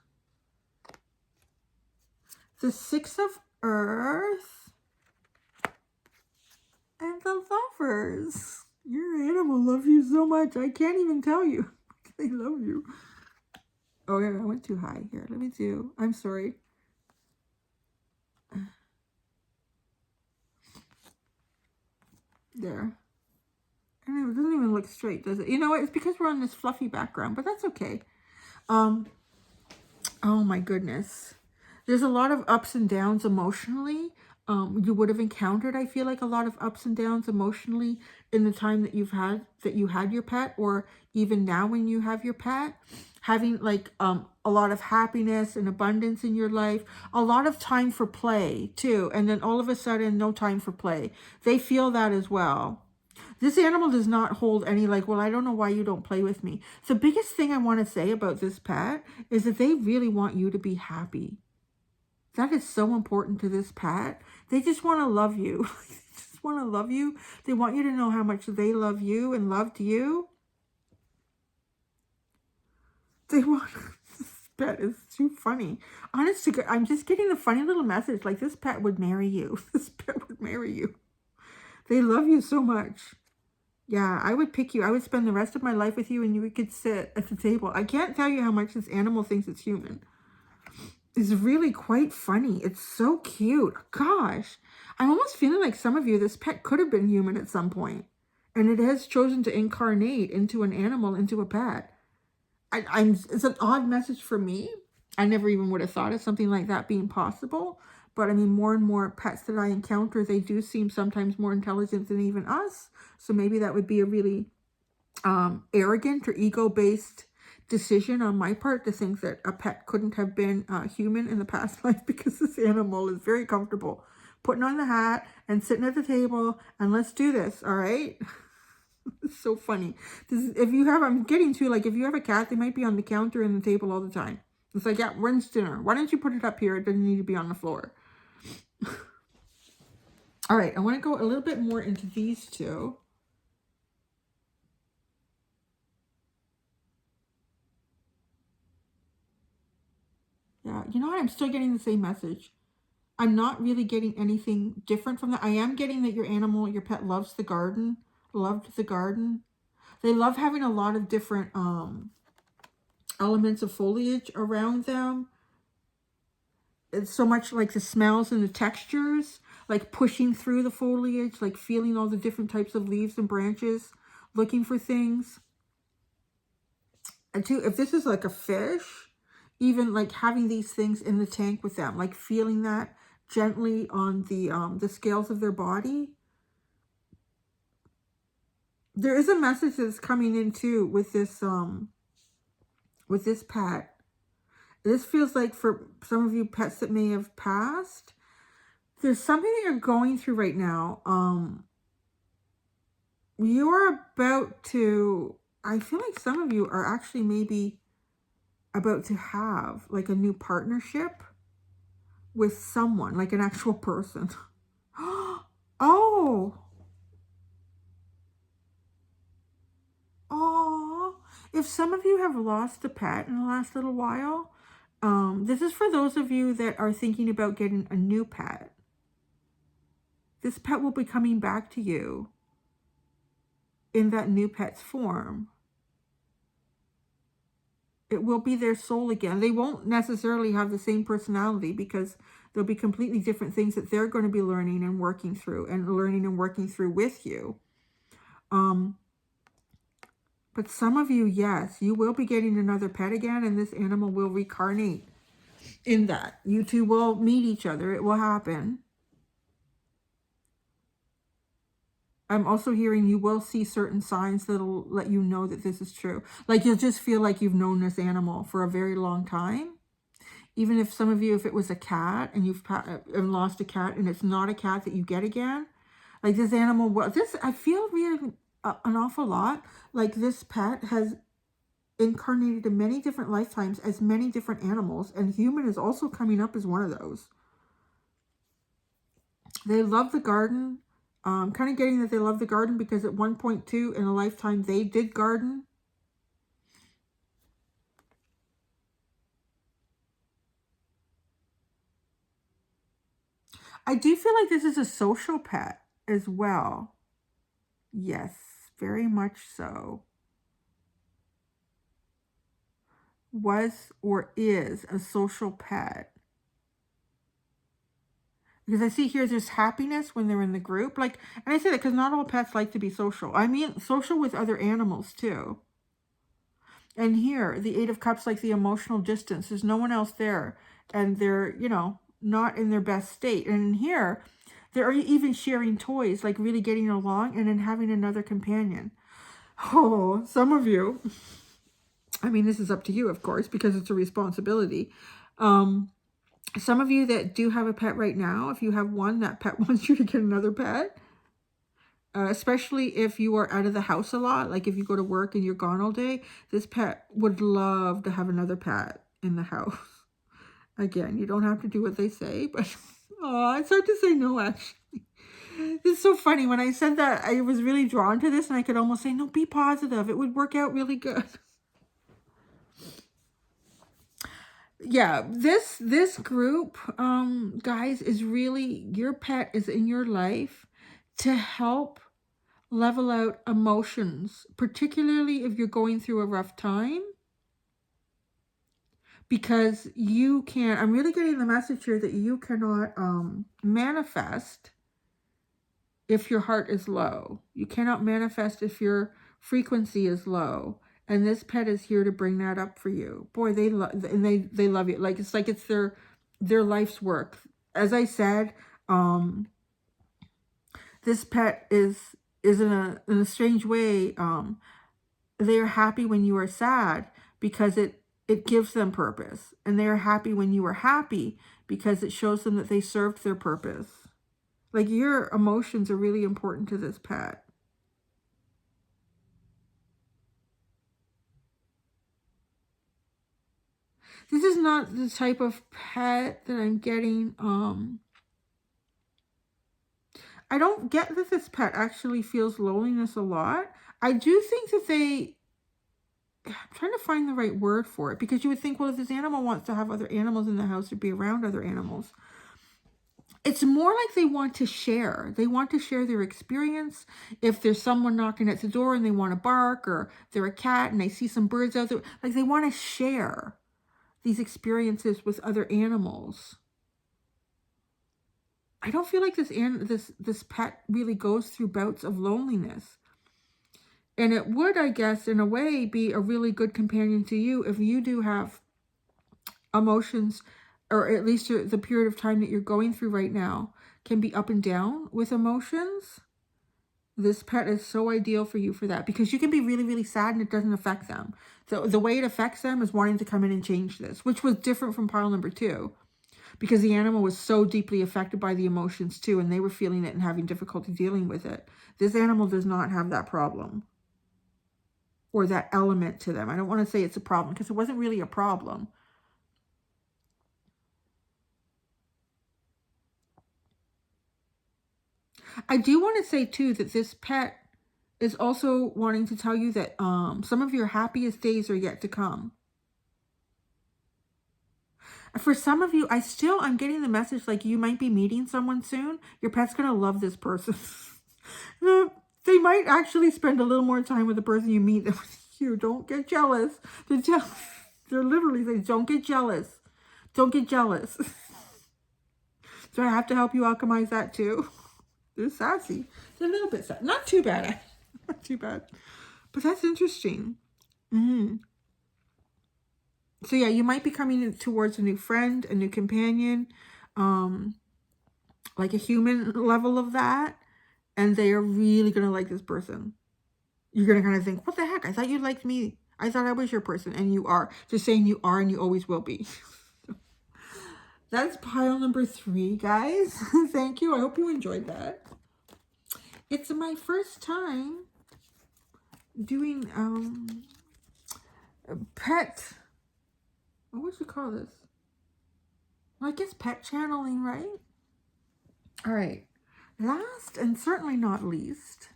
The 6 of Earth. And the Lovers. Your animal loves you so much. I can't even tell you. They love you. Oh, yeah, I went too high here. Let me do. I'm sorry. There. And it doesn't even look straight, does it? You know what? It's because we're on this fluffy background, but that's okay. Oh my goodness. There's a lot of ups and downs emotionally. You would have encountered, I feel like, a lot of ups and downs emotionally in the time that you had your pet, or even now when you have your pet. Having like a lot of happiness and abundance in your life, a lot of time for play too, and then all of a sudden no time for play. They feel that as well. This animal does not hold any like, well, I don't know why you don't play with me. The biggest thing I want to say about this pet is that they really want you to be happy. That is so important to this pet. They just want to love you. They just want to love you. They want you to know how much they love you and loved you. They want, this pet is too funny. Honest to God, I'm just getting a funny little message. Like, this pet would marry you. This pet would marry you. They love you so much. Yeah, I would pick you. I would spend the rest of my life with you, and you could sit at the table. I can't tell you how much this animal thinks it's human. It's really quite funny. It's so cute. Gosh, I'm almost feeling like some of you, this pet could have been human at some point, and it has chosen to incarnate into an animal, into a pet. It's an odd message for me. I never even would have thought of something like that being possible. But I mean, more and more pets that I encounter, they do seem sometimes more intelligent than even us. So maybe that would be a really arrogant or ego-based decision on my part to think that a pet couldn't have been human in the past life, because this animal is very comfortable putting on the hat and sitting at the table and let's do this, all right? It's so funny. If you have, I'm getting to, like, if you have a cat, they might be on the counter and the table all the time. It's like, yeah, when's dinner? Why don't you put it up here? It doesn't need to be on the floor. All right, I want to go a little bit more into these two. Yeah, you know what? I'm still getting the same message. I'm not really getting anything different from that. I am getting that your animal, your pet loves the garden, loved the garden. They love having a lot of different elements of foliage around them. It's so much like the smells and the textures, like pushing through the foliage, like feeling all the different types of leaves and branches, looking for things. And too, if this is like a fish, even like having these things in the tank with them, like feeling that gently on the scales of their body. There is a message that's coming in too with this pet. This feels like for some of you pets that may have passed, there's something that you're going through right now. You're about to, I feel like some of you are actually maybe about to have like a new partnership with someone, like an actual person. Oh, if some of you have lost a pet in the last little while, this is for those of you that are thinking about getting a new pet. This pet will be coming back to you in that new pet's form. It will be their soul again. They won't necessarily have the same personality, because there'll be completely different things that they're going to be learning and working through with you. But some of you, yes, you will be getting another pet again, and this animal will reincarnate in that. You two will meet each other. It will happen. I'm also hearing you will see certain signs that'll let you know that this is true. Like, you'll just feel like you've known this animal for a very long time. Even if some of you, if it was a cat and you've lost a cat and it's not a cat that you get again, like this animal, I feel really an awful lot like this pet has incarnated in many different lifetimes as many different animals, and human is also coming up as one of those. They love the garden. Kind of getting that they love the garden because at one point too in a lifetime they did garden. I do feel like this is a social pet as well. Yes, very much so. Was or is a social pet. Because I see here there's happiness when they're in the group. Like, and I say that because not all pets like to be social. I mean social with other animals too. And here, the Eight of Cups, like the emotional distance. There's no one else there. And they're, you know, not in their best state. And here, they're even sharing toys, like really getting along and then having another companion. Oh, some of you, I mean, this is up to you, of course, because it's a responsibility. Some of you that do have a pet right now, if you have one, that pet wants you to get another pet. Especially if you are out of the house a lot, like if you go to work and you're gone all day, this pet would love to have another pet in the house. Again, you don't have to do what they say, but it's hard to say no, actually. It's so funny. When I said that, I was really drawn to this, and I could almost say, no, be positive. It would work out really good. Yeah, this group, guys, is really, your pet is in your life to help level out emotions, particularly if you're going through a rough time. Because you can't, I'm really getting the message here that you cannot manifest if your heart is low. You cannot manifest if your frequency is low. And this pet is here to bring that up for you. Boy, they love, and they love you. Like it's their life's work. As I said, this pet is in a strange way, they are happy when you are sad, because it gives them purpose. And they are happy when you are happy because it shows them that they served their purpose. Like, your emotions are really important to this pet. This is not the type of pet that I'm getting. I don't get that this pet actually feels loneliness a lot. I do think that I'm trying to find the right word for it, because you would think, well, if this animal wants to have other animals in the house or be around other animals, it's more like they want to share. They want to share their experience. If there's someone knocking at the door and they want to bark, or they're a cat and they see some birds out there, like, they want to share these experiences with other animals. I don't feel like this pet really goes through bouts of loneliness. And it would, I guess, in a way, be a really good companion to you if you do have emotions, or at least the period of time that you're going through right now can be up and down with emotions. This pet is so ideal for you for that, because you can be really, really sad and it doesn't affect them. So the way it affects them is wanting to come in and change this, which was different from pile number 2, because the animal was so deeply affected by the emotions too, and they were feeling it and having difficulty dealing with it. This animal does not have that problem, or that element to them. I don't want to say it's a problem, because it wasn't really a problem. I do want to say too that this pet is also wanting to tell you that some of your happiest days are yet to come. For some of you, I'm getting the message like you might be meeting someone soon. Your pet's going to love this person. They might actually spend a little more time with the person you meet than with you. Don't get jealous. They're literally saying, don't get jealous. Don't get jealous. So I have to help you alchemize that too. They're sassy. They're a little bit sassy. Not too bad. Not too bad. But that's interesting. So yeah, you might be coming towards a new friend, a new companion, like a human level of that. And they are really going to like this person. You're going to kind of think, what the heck? I thought you liked me. I thought I was your person. And you are. Just saying you are, and you always will be. That's pile number 3, guys. Thank you. I hope you enjoyed that. It's my first time doing pet. What would you call this? Well, I guess pet channeling, right? All right. Last and certainly not least,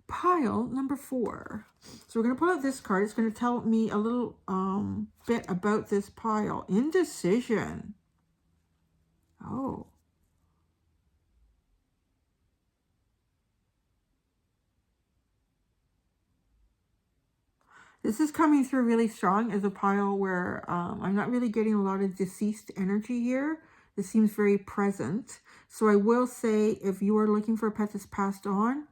pile number 4. So we're going to pull out this card. It's going to tell me a little bit about this pile. Indecision. Oh. This is coming through really strong as a pile where I'm not really getting a lot of deceased energy here. This seems very present. So I will say, if you are looking for a pet that's passed on,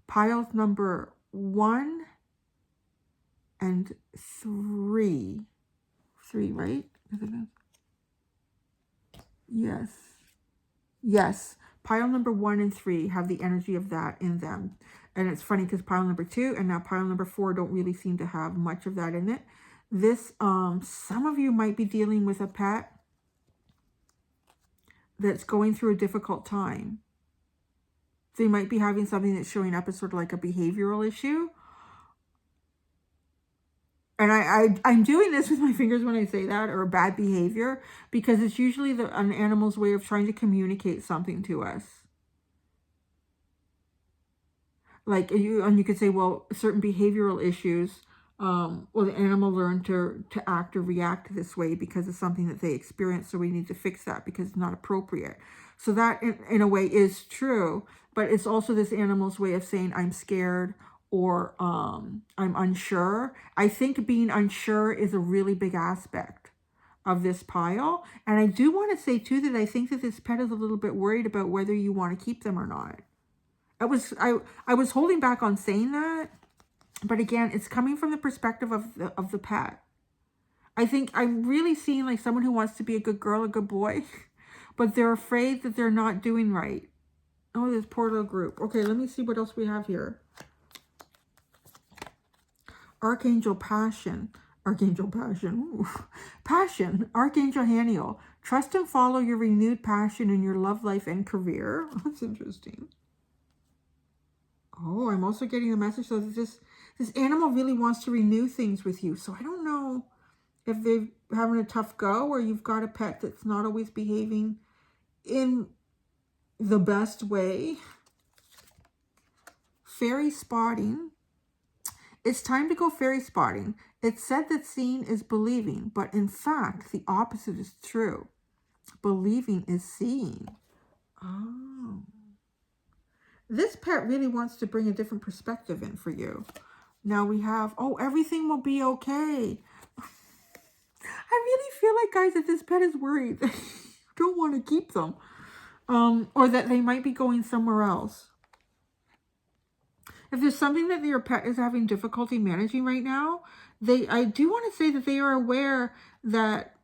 piles number 1 and 3. 3, right? Yes. Yes. Pile number 1 and 3 have the energy of that in them. And it's funny because pile number 2 and now pile number 4 don't really seem to have much of that in it. This, some of you might be dealing with a pet that's going through a difficult time. They might be having something that's showing up as sort of like a behavioral issue. And I'm doing this with my fingers when I say that, or bad behavior, because it's usually an animal's way of trying to communicate something to us. Like, you could say, well, certain behavioral issues, well, the animal learned to act or react this way because of something that they experienced, so we need to fix that because it's not appropriate. So that, in a way, is true, but it's also this animal's way of saying, I'm scared, or I'm unsure. I think being unsure is a really big aspect of this pile. And I do want to say, too, that I think that this pet is a little bit worried about whether you want to keep them or not. I was holding back on saying that, but again, it's coming from the perspective of the pet. I think I'm really seeing like someone who wants to be a good girl, a good boy, but they're afraid that they're not doing right. Oh, this poor little group. Okay, let me see what else we have here. Archangel Passion. Archangel Passion. Ooh. Passion. Archangel Haniel. Trust and follow your renewed passion in your love life and career. That's interesting. Oh, I'm also getting the message that this animal really wants to renew things with you. So I don't know if they're having a tough go, or you've got a pet that's not always behaving in the best way. Fairy spotting. It's time to go fairy spotting. It's said that seeing is believing, but in fact, the opposite is true. Believing is seeing. Oh. This pet really wants to bring a different perspective in for you. Now we have, oh, everything will be okay. I really feel like, guys, that this pet is worried. Don't want to keep them. Or that they might be going somewhere else. If there's something that your pet is having difficulty managing right now, I do want to say that they are aware that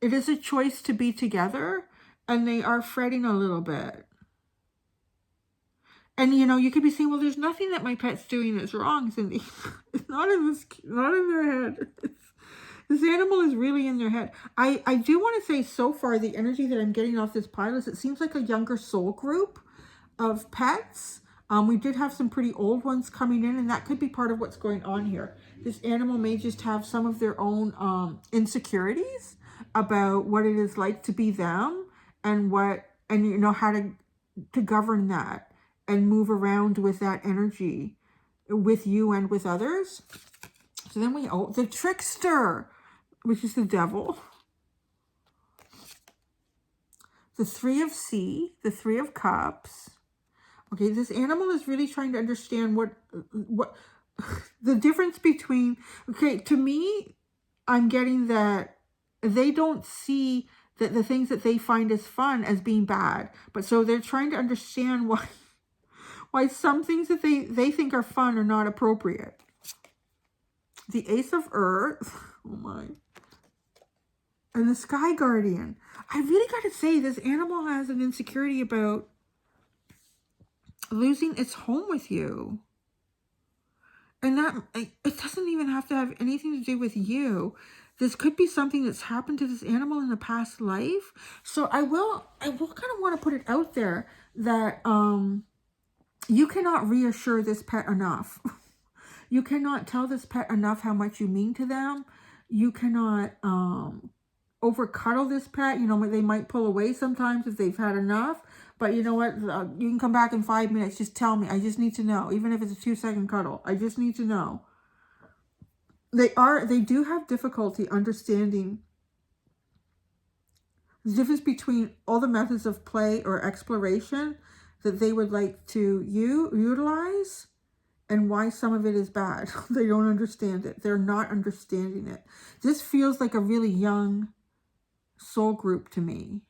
it is a choice to be together, and they are fretting a little bit. And, you know, you could be saying, well, there's nothing that my pet's doing that's wrong, Cindy. It's not in their head. This animal is really in their head. I do want to say, so far, the energy that I'm getting off this pile is it seems like a younger soul group of pets. We did have some pretty old ones coming in, and that could be part of what's going on here. This animal may just have some of their own insecurities about what it is like to be them, and you know, how to govern that and move around with that energy with you and with others. So then the trickster, which is the devil. The Three of Sea, the Three of Cups. Okay, this animal is really trying to understand what the difference between, okay, to me, I'm getting that they don't see that the things that they find as fun as being bad. But so they're trying to understand why some things that they think are fun are not appropriate. The Ace of Earth. Oh my. And the Sky Guardian. I really got to say, this animal has an insecurity about losing its home with you. And that, it doesn't even have to have anything to do with you. This could be something that's happened to this animal in a past life. So I will kind of want to put it out there that you cannot reassure this pet enough. You cannot tell this pet enough how much you mean to them. You cannot over cuddle this pet. You know, they might pull away sometimes if they've had enough. But you know what? You can come back in 5 minutes. Just tell me. I just need to know. Even if it's a 2-second cuddle. I just need to know. They do have difficulty understanding the difference between all the methods of play or exploration that they would like to utilize and why some of it is bad. They don't understand it. They're not understanding it. This feels like a really young soul group to me.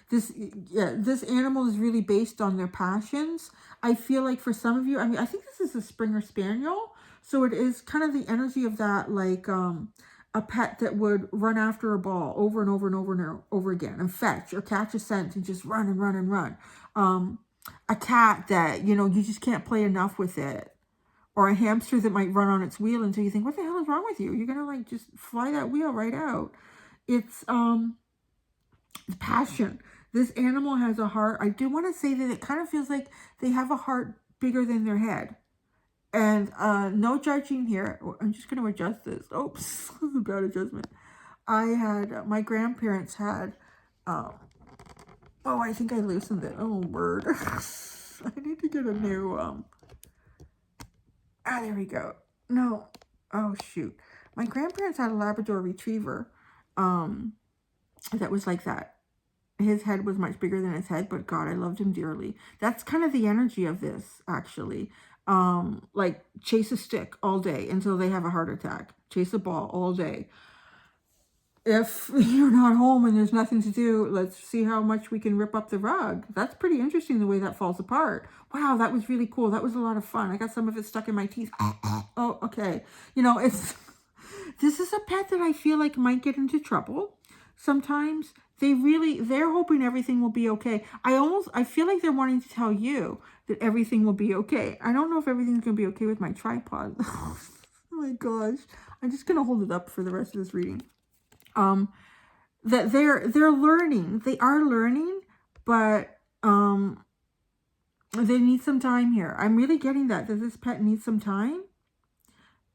This animal is really based on their passions. I feel like for some of you, I mean, I think this is a Springer Spaniel. So it is kind of the energy of that, like a pet that would run after a ball over and over and over and over again and fetch or catch a scent and just run and run and run. A cat that, you know, you just can't play enough with it. Or a hamster that might run on its wheel until you think, what the hell is wrong with you? You're going to like just fly that wheel right out. It's passion. This animal has a heart. I do want to say that it kind of feels like they have a heart bigger than their head. And no judging here. I'm just going to adjust this. Oops, this is a bad adjustment. My grandparents had, oh, I think I loosened it. Oh, word. I need to get a new, there we go. No, oh, shoot. My grandparents had a Labrador Retriever that was like that. His head was much bigger than his head, but God, I loved him dearly. That's kind of the energy of this, actually. Like chase a stick all day until they have a heart attack. Chase a ball all day. If you're not home and there's nothing to do, let's see how much we can rip up the rug. That's pretty interesting, the way that falls apart. Wow, that was really cool. That was a lot of fun. I got some of it stuck in my teeth. Oh, okay. You know, this is a pet that I feel like might get into trouble sometimes. They're hoping everything will be okay. I feel like they're wanting to tell you that everything will be okay. I don't know if everything's going to be okay with my tripod. Oh my gosh. I'm just going to hold it up for the rest of this reading. That they're learning. They are learning, but they need some time here. I'm really getting that this pet needs some time.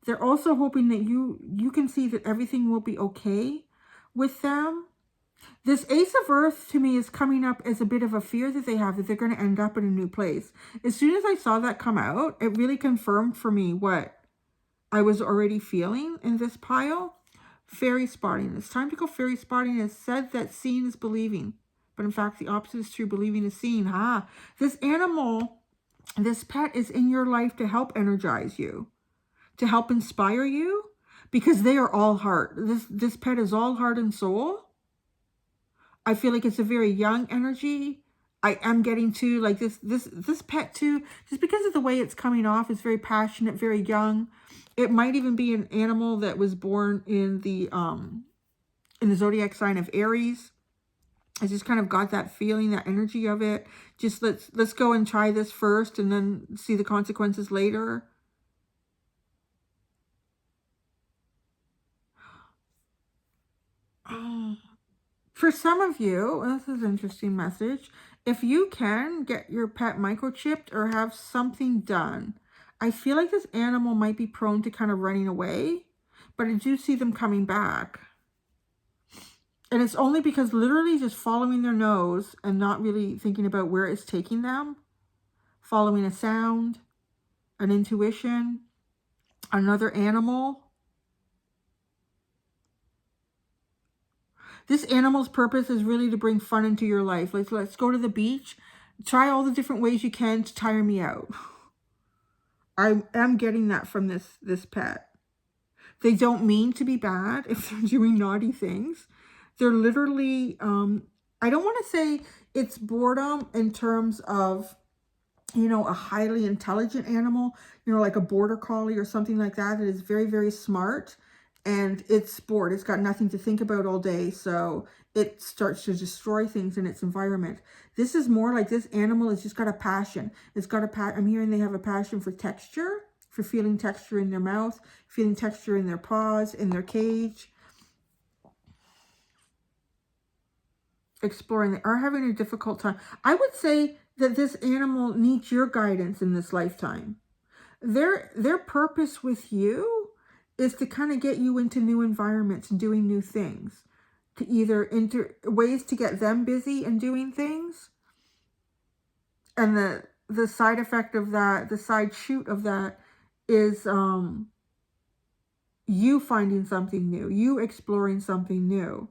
They're also hoping that you can see that everything will be okay with them. This Ace of Earth to me is coming up as a bit of a fear that they have, that they're going to end up in a new place. As soon as I saw that come out, it really confirmed for me what I was already feeling in this pile. Fairy spotting. It's time to go fairy spotting. It's said that seeing is believing. But in fact, the opposite is true. Believing is seeing. This animal, this pet is in your life to help energize you, to help inspire you, because they are all heart. This pet is all heart and soul. I feel like it's a very young energy. I am getting to like this pet too, just because of the way it's coming off, is very passionate, very young. It might even be an animal that was born in the zodiac sign of Aries. I just kind of got that feeling, that energy of it. Just let's go and try this first and then see the consequences later. For some of you, this is an interesting message. If you can get your pet microchipped or have something done, I feel like this animal might be prone to kind of running away, but I do see them coming back. And it's only because literally just following their nose and not really thinking about where it's taking them, following a sound, an intuition, another animal. This animal's purpose is really to bring fun into your life. Let's go to the beach. Try all the different ways you can to tire me out. I am getting that from this pet. They don't mean to be bad if they're doing naughty things. They're literally, I don't want to say it's boredom in terms of, a highly intelligent animal, like a border collie or something like that is very, very smart. And it's bored. It's got nothing to think about all day. So it starts to destroy things in its environment. This is more like this animal has just got a passion. It's got I'm hearing they have a passion for texture, for feeling texture in their mouth, feeling texture in their paws, in their cage. Exploring. They are having a difficult time. I would say that this animal needs your guidance in this lifetime. Their purpose with you is to kind of get you into new environments and doing new things, to either ways to get them busy and doing things. And the side effect of that, the side shoot of that is you finding something new, you exploring something new.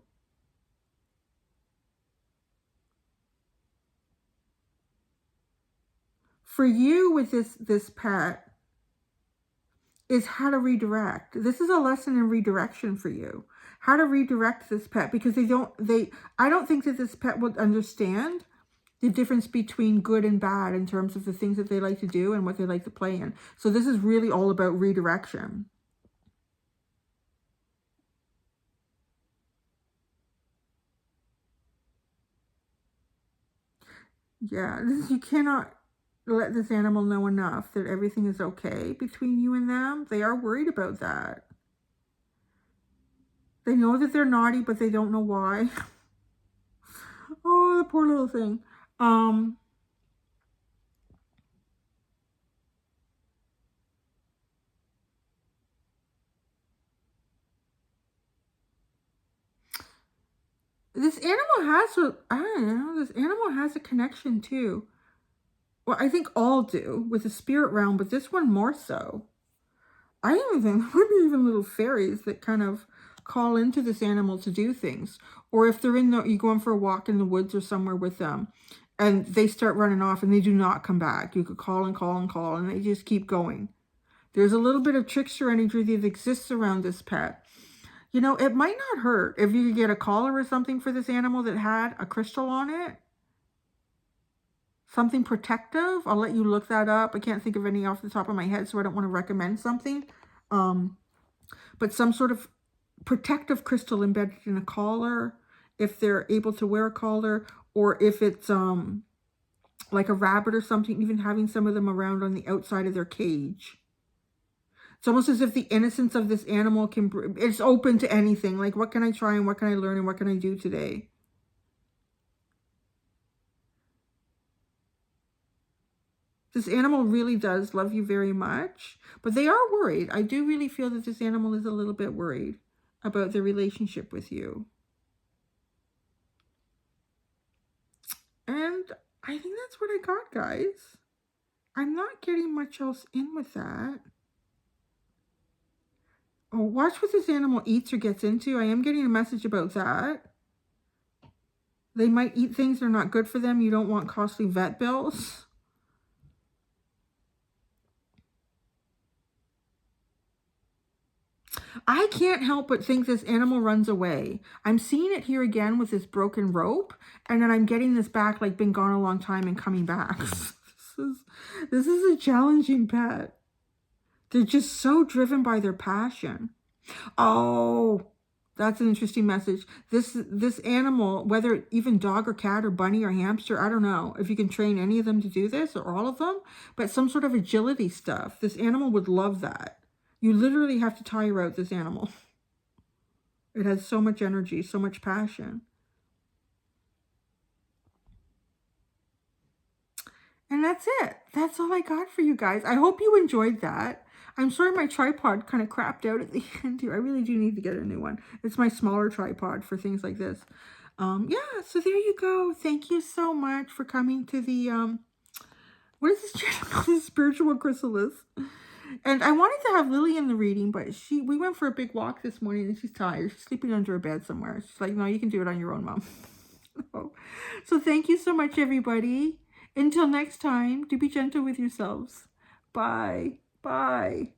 For you with this pet is how to redirect. This is a lesson in redirection for you. How to redirect this pet, because I don't think that this pet would understand the difference between good and bad in terms of the things that they like to do and what they like to play in. So this is really all about redirection. Yeah, you cannot let this animal know enough that everything is okay between you and them. They are worried about that. They know that they're naughty, but they don't know why. Oh, the poor little thing. This animal this animal has a connection too. Well, I think all do with the spirit realm, but this one more so. I even think there would be even little fairies that kind of call into this animal to do things. Or if they're you go in for a walk in the woods or somewhere with them and they start running off and they do not come back. You could call and call and call and they just keep going. There's a little bit of trickster energy that exists around this pet. It might not hurt if you could get a collar or something for this animal that had a crystal on it. Something protective. I'll let you look that up. I can't think of any off the top of my head, so I don't want to recommend something. But some sort of protective crystal embedded in a collar, if they're able to wear a collar, or if it's like a rabbit or something, even having some of them around on the outside of their cage. It's almost as if the innocence of this animal it's open to anything. Like, what can I try and what can I learn and what can I do today? This animal really does love you very much, but they are worried. I do really feel that this animal is a little bit worried about their relationship with you. And I think that's what I got, guys. I'm not getting much else in with that. Oh, watch what this animal eats or gets into. I am getting a message about that. They might eat things that are not good for them. You don't want costly vet bills. I can't help but think this animal runs away. I'm seeing it here again with this broken rope, and then I'm getting this back like been gone a long time and coming back. This is a challenging pet. They're just so driven by their passion. Oh, that's an interesting message. This animal, whether even dog or cat or bunny or hamster, I don't know if you can train any of them to do this or all of them, but some sort of agility stuff. This animal would love that. You literally have to tire out this animal. It has so much energy, so much passion. And that's it. That's all I got for you guys. I hope you enjoyed that. I'm sorry my tripod kind of crapped out at the end here. I really do need to get a new one. It's my smaller tripod for things like this. Yeah, so there you go. Thank you so much for coming to the, what is this channel called? The Spiritual Chrysalis. And I wanted to have Lily in the reading, but we went for a big walk this morning and she's tired. She's sleeping under a bed somewhere. She's like, no, you can do it on your own, Mom. So thank you so much, everybody. Until next time, do be gentle with yourselves. Bye. Bye.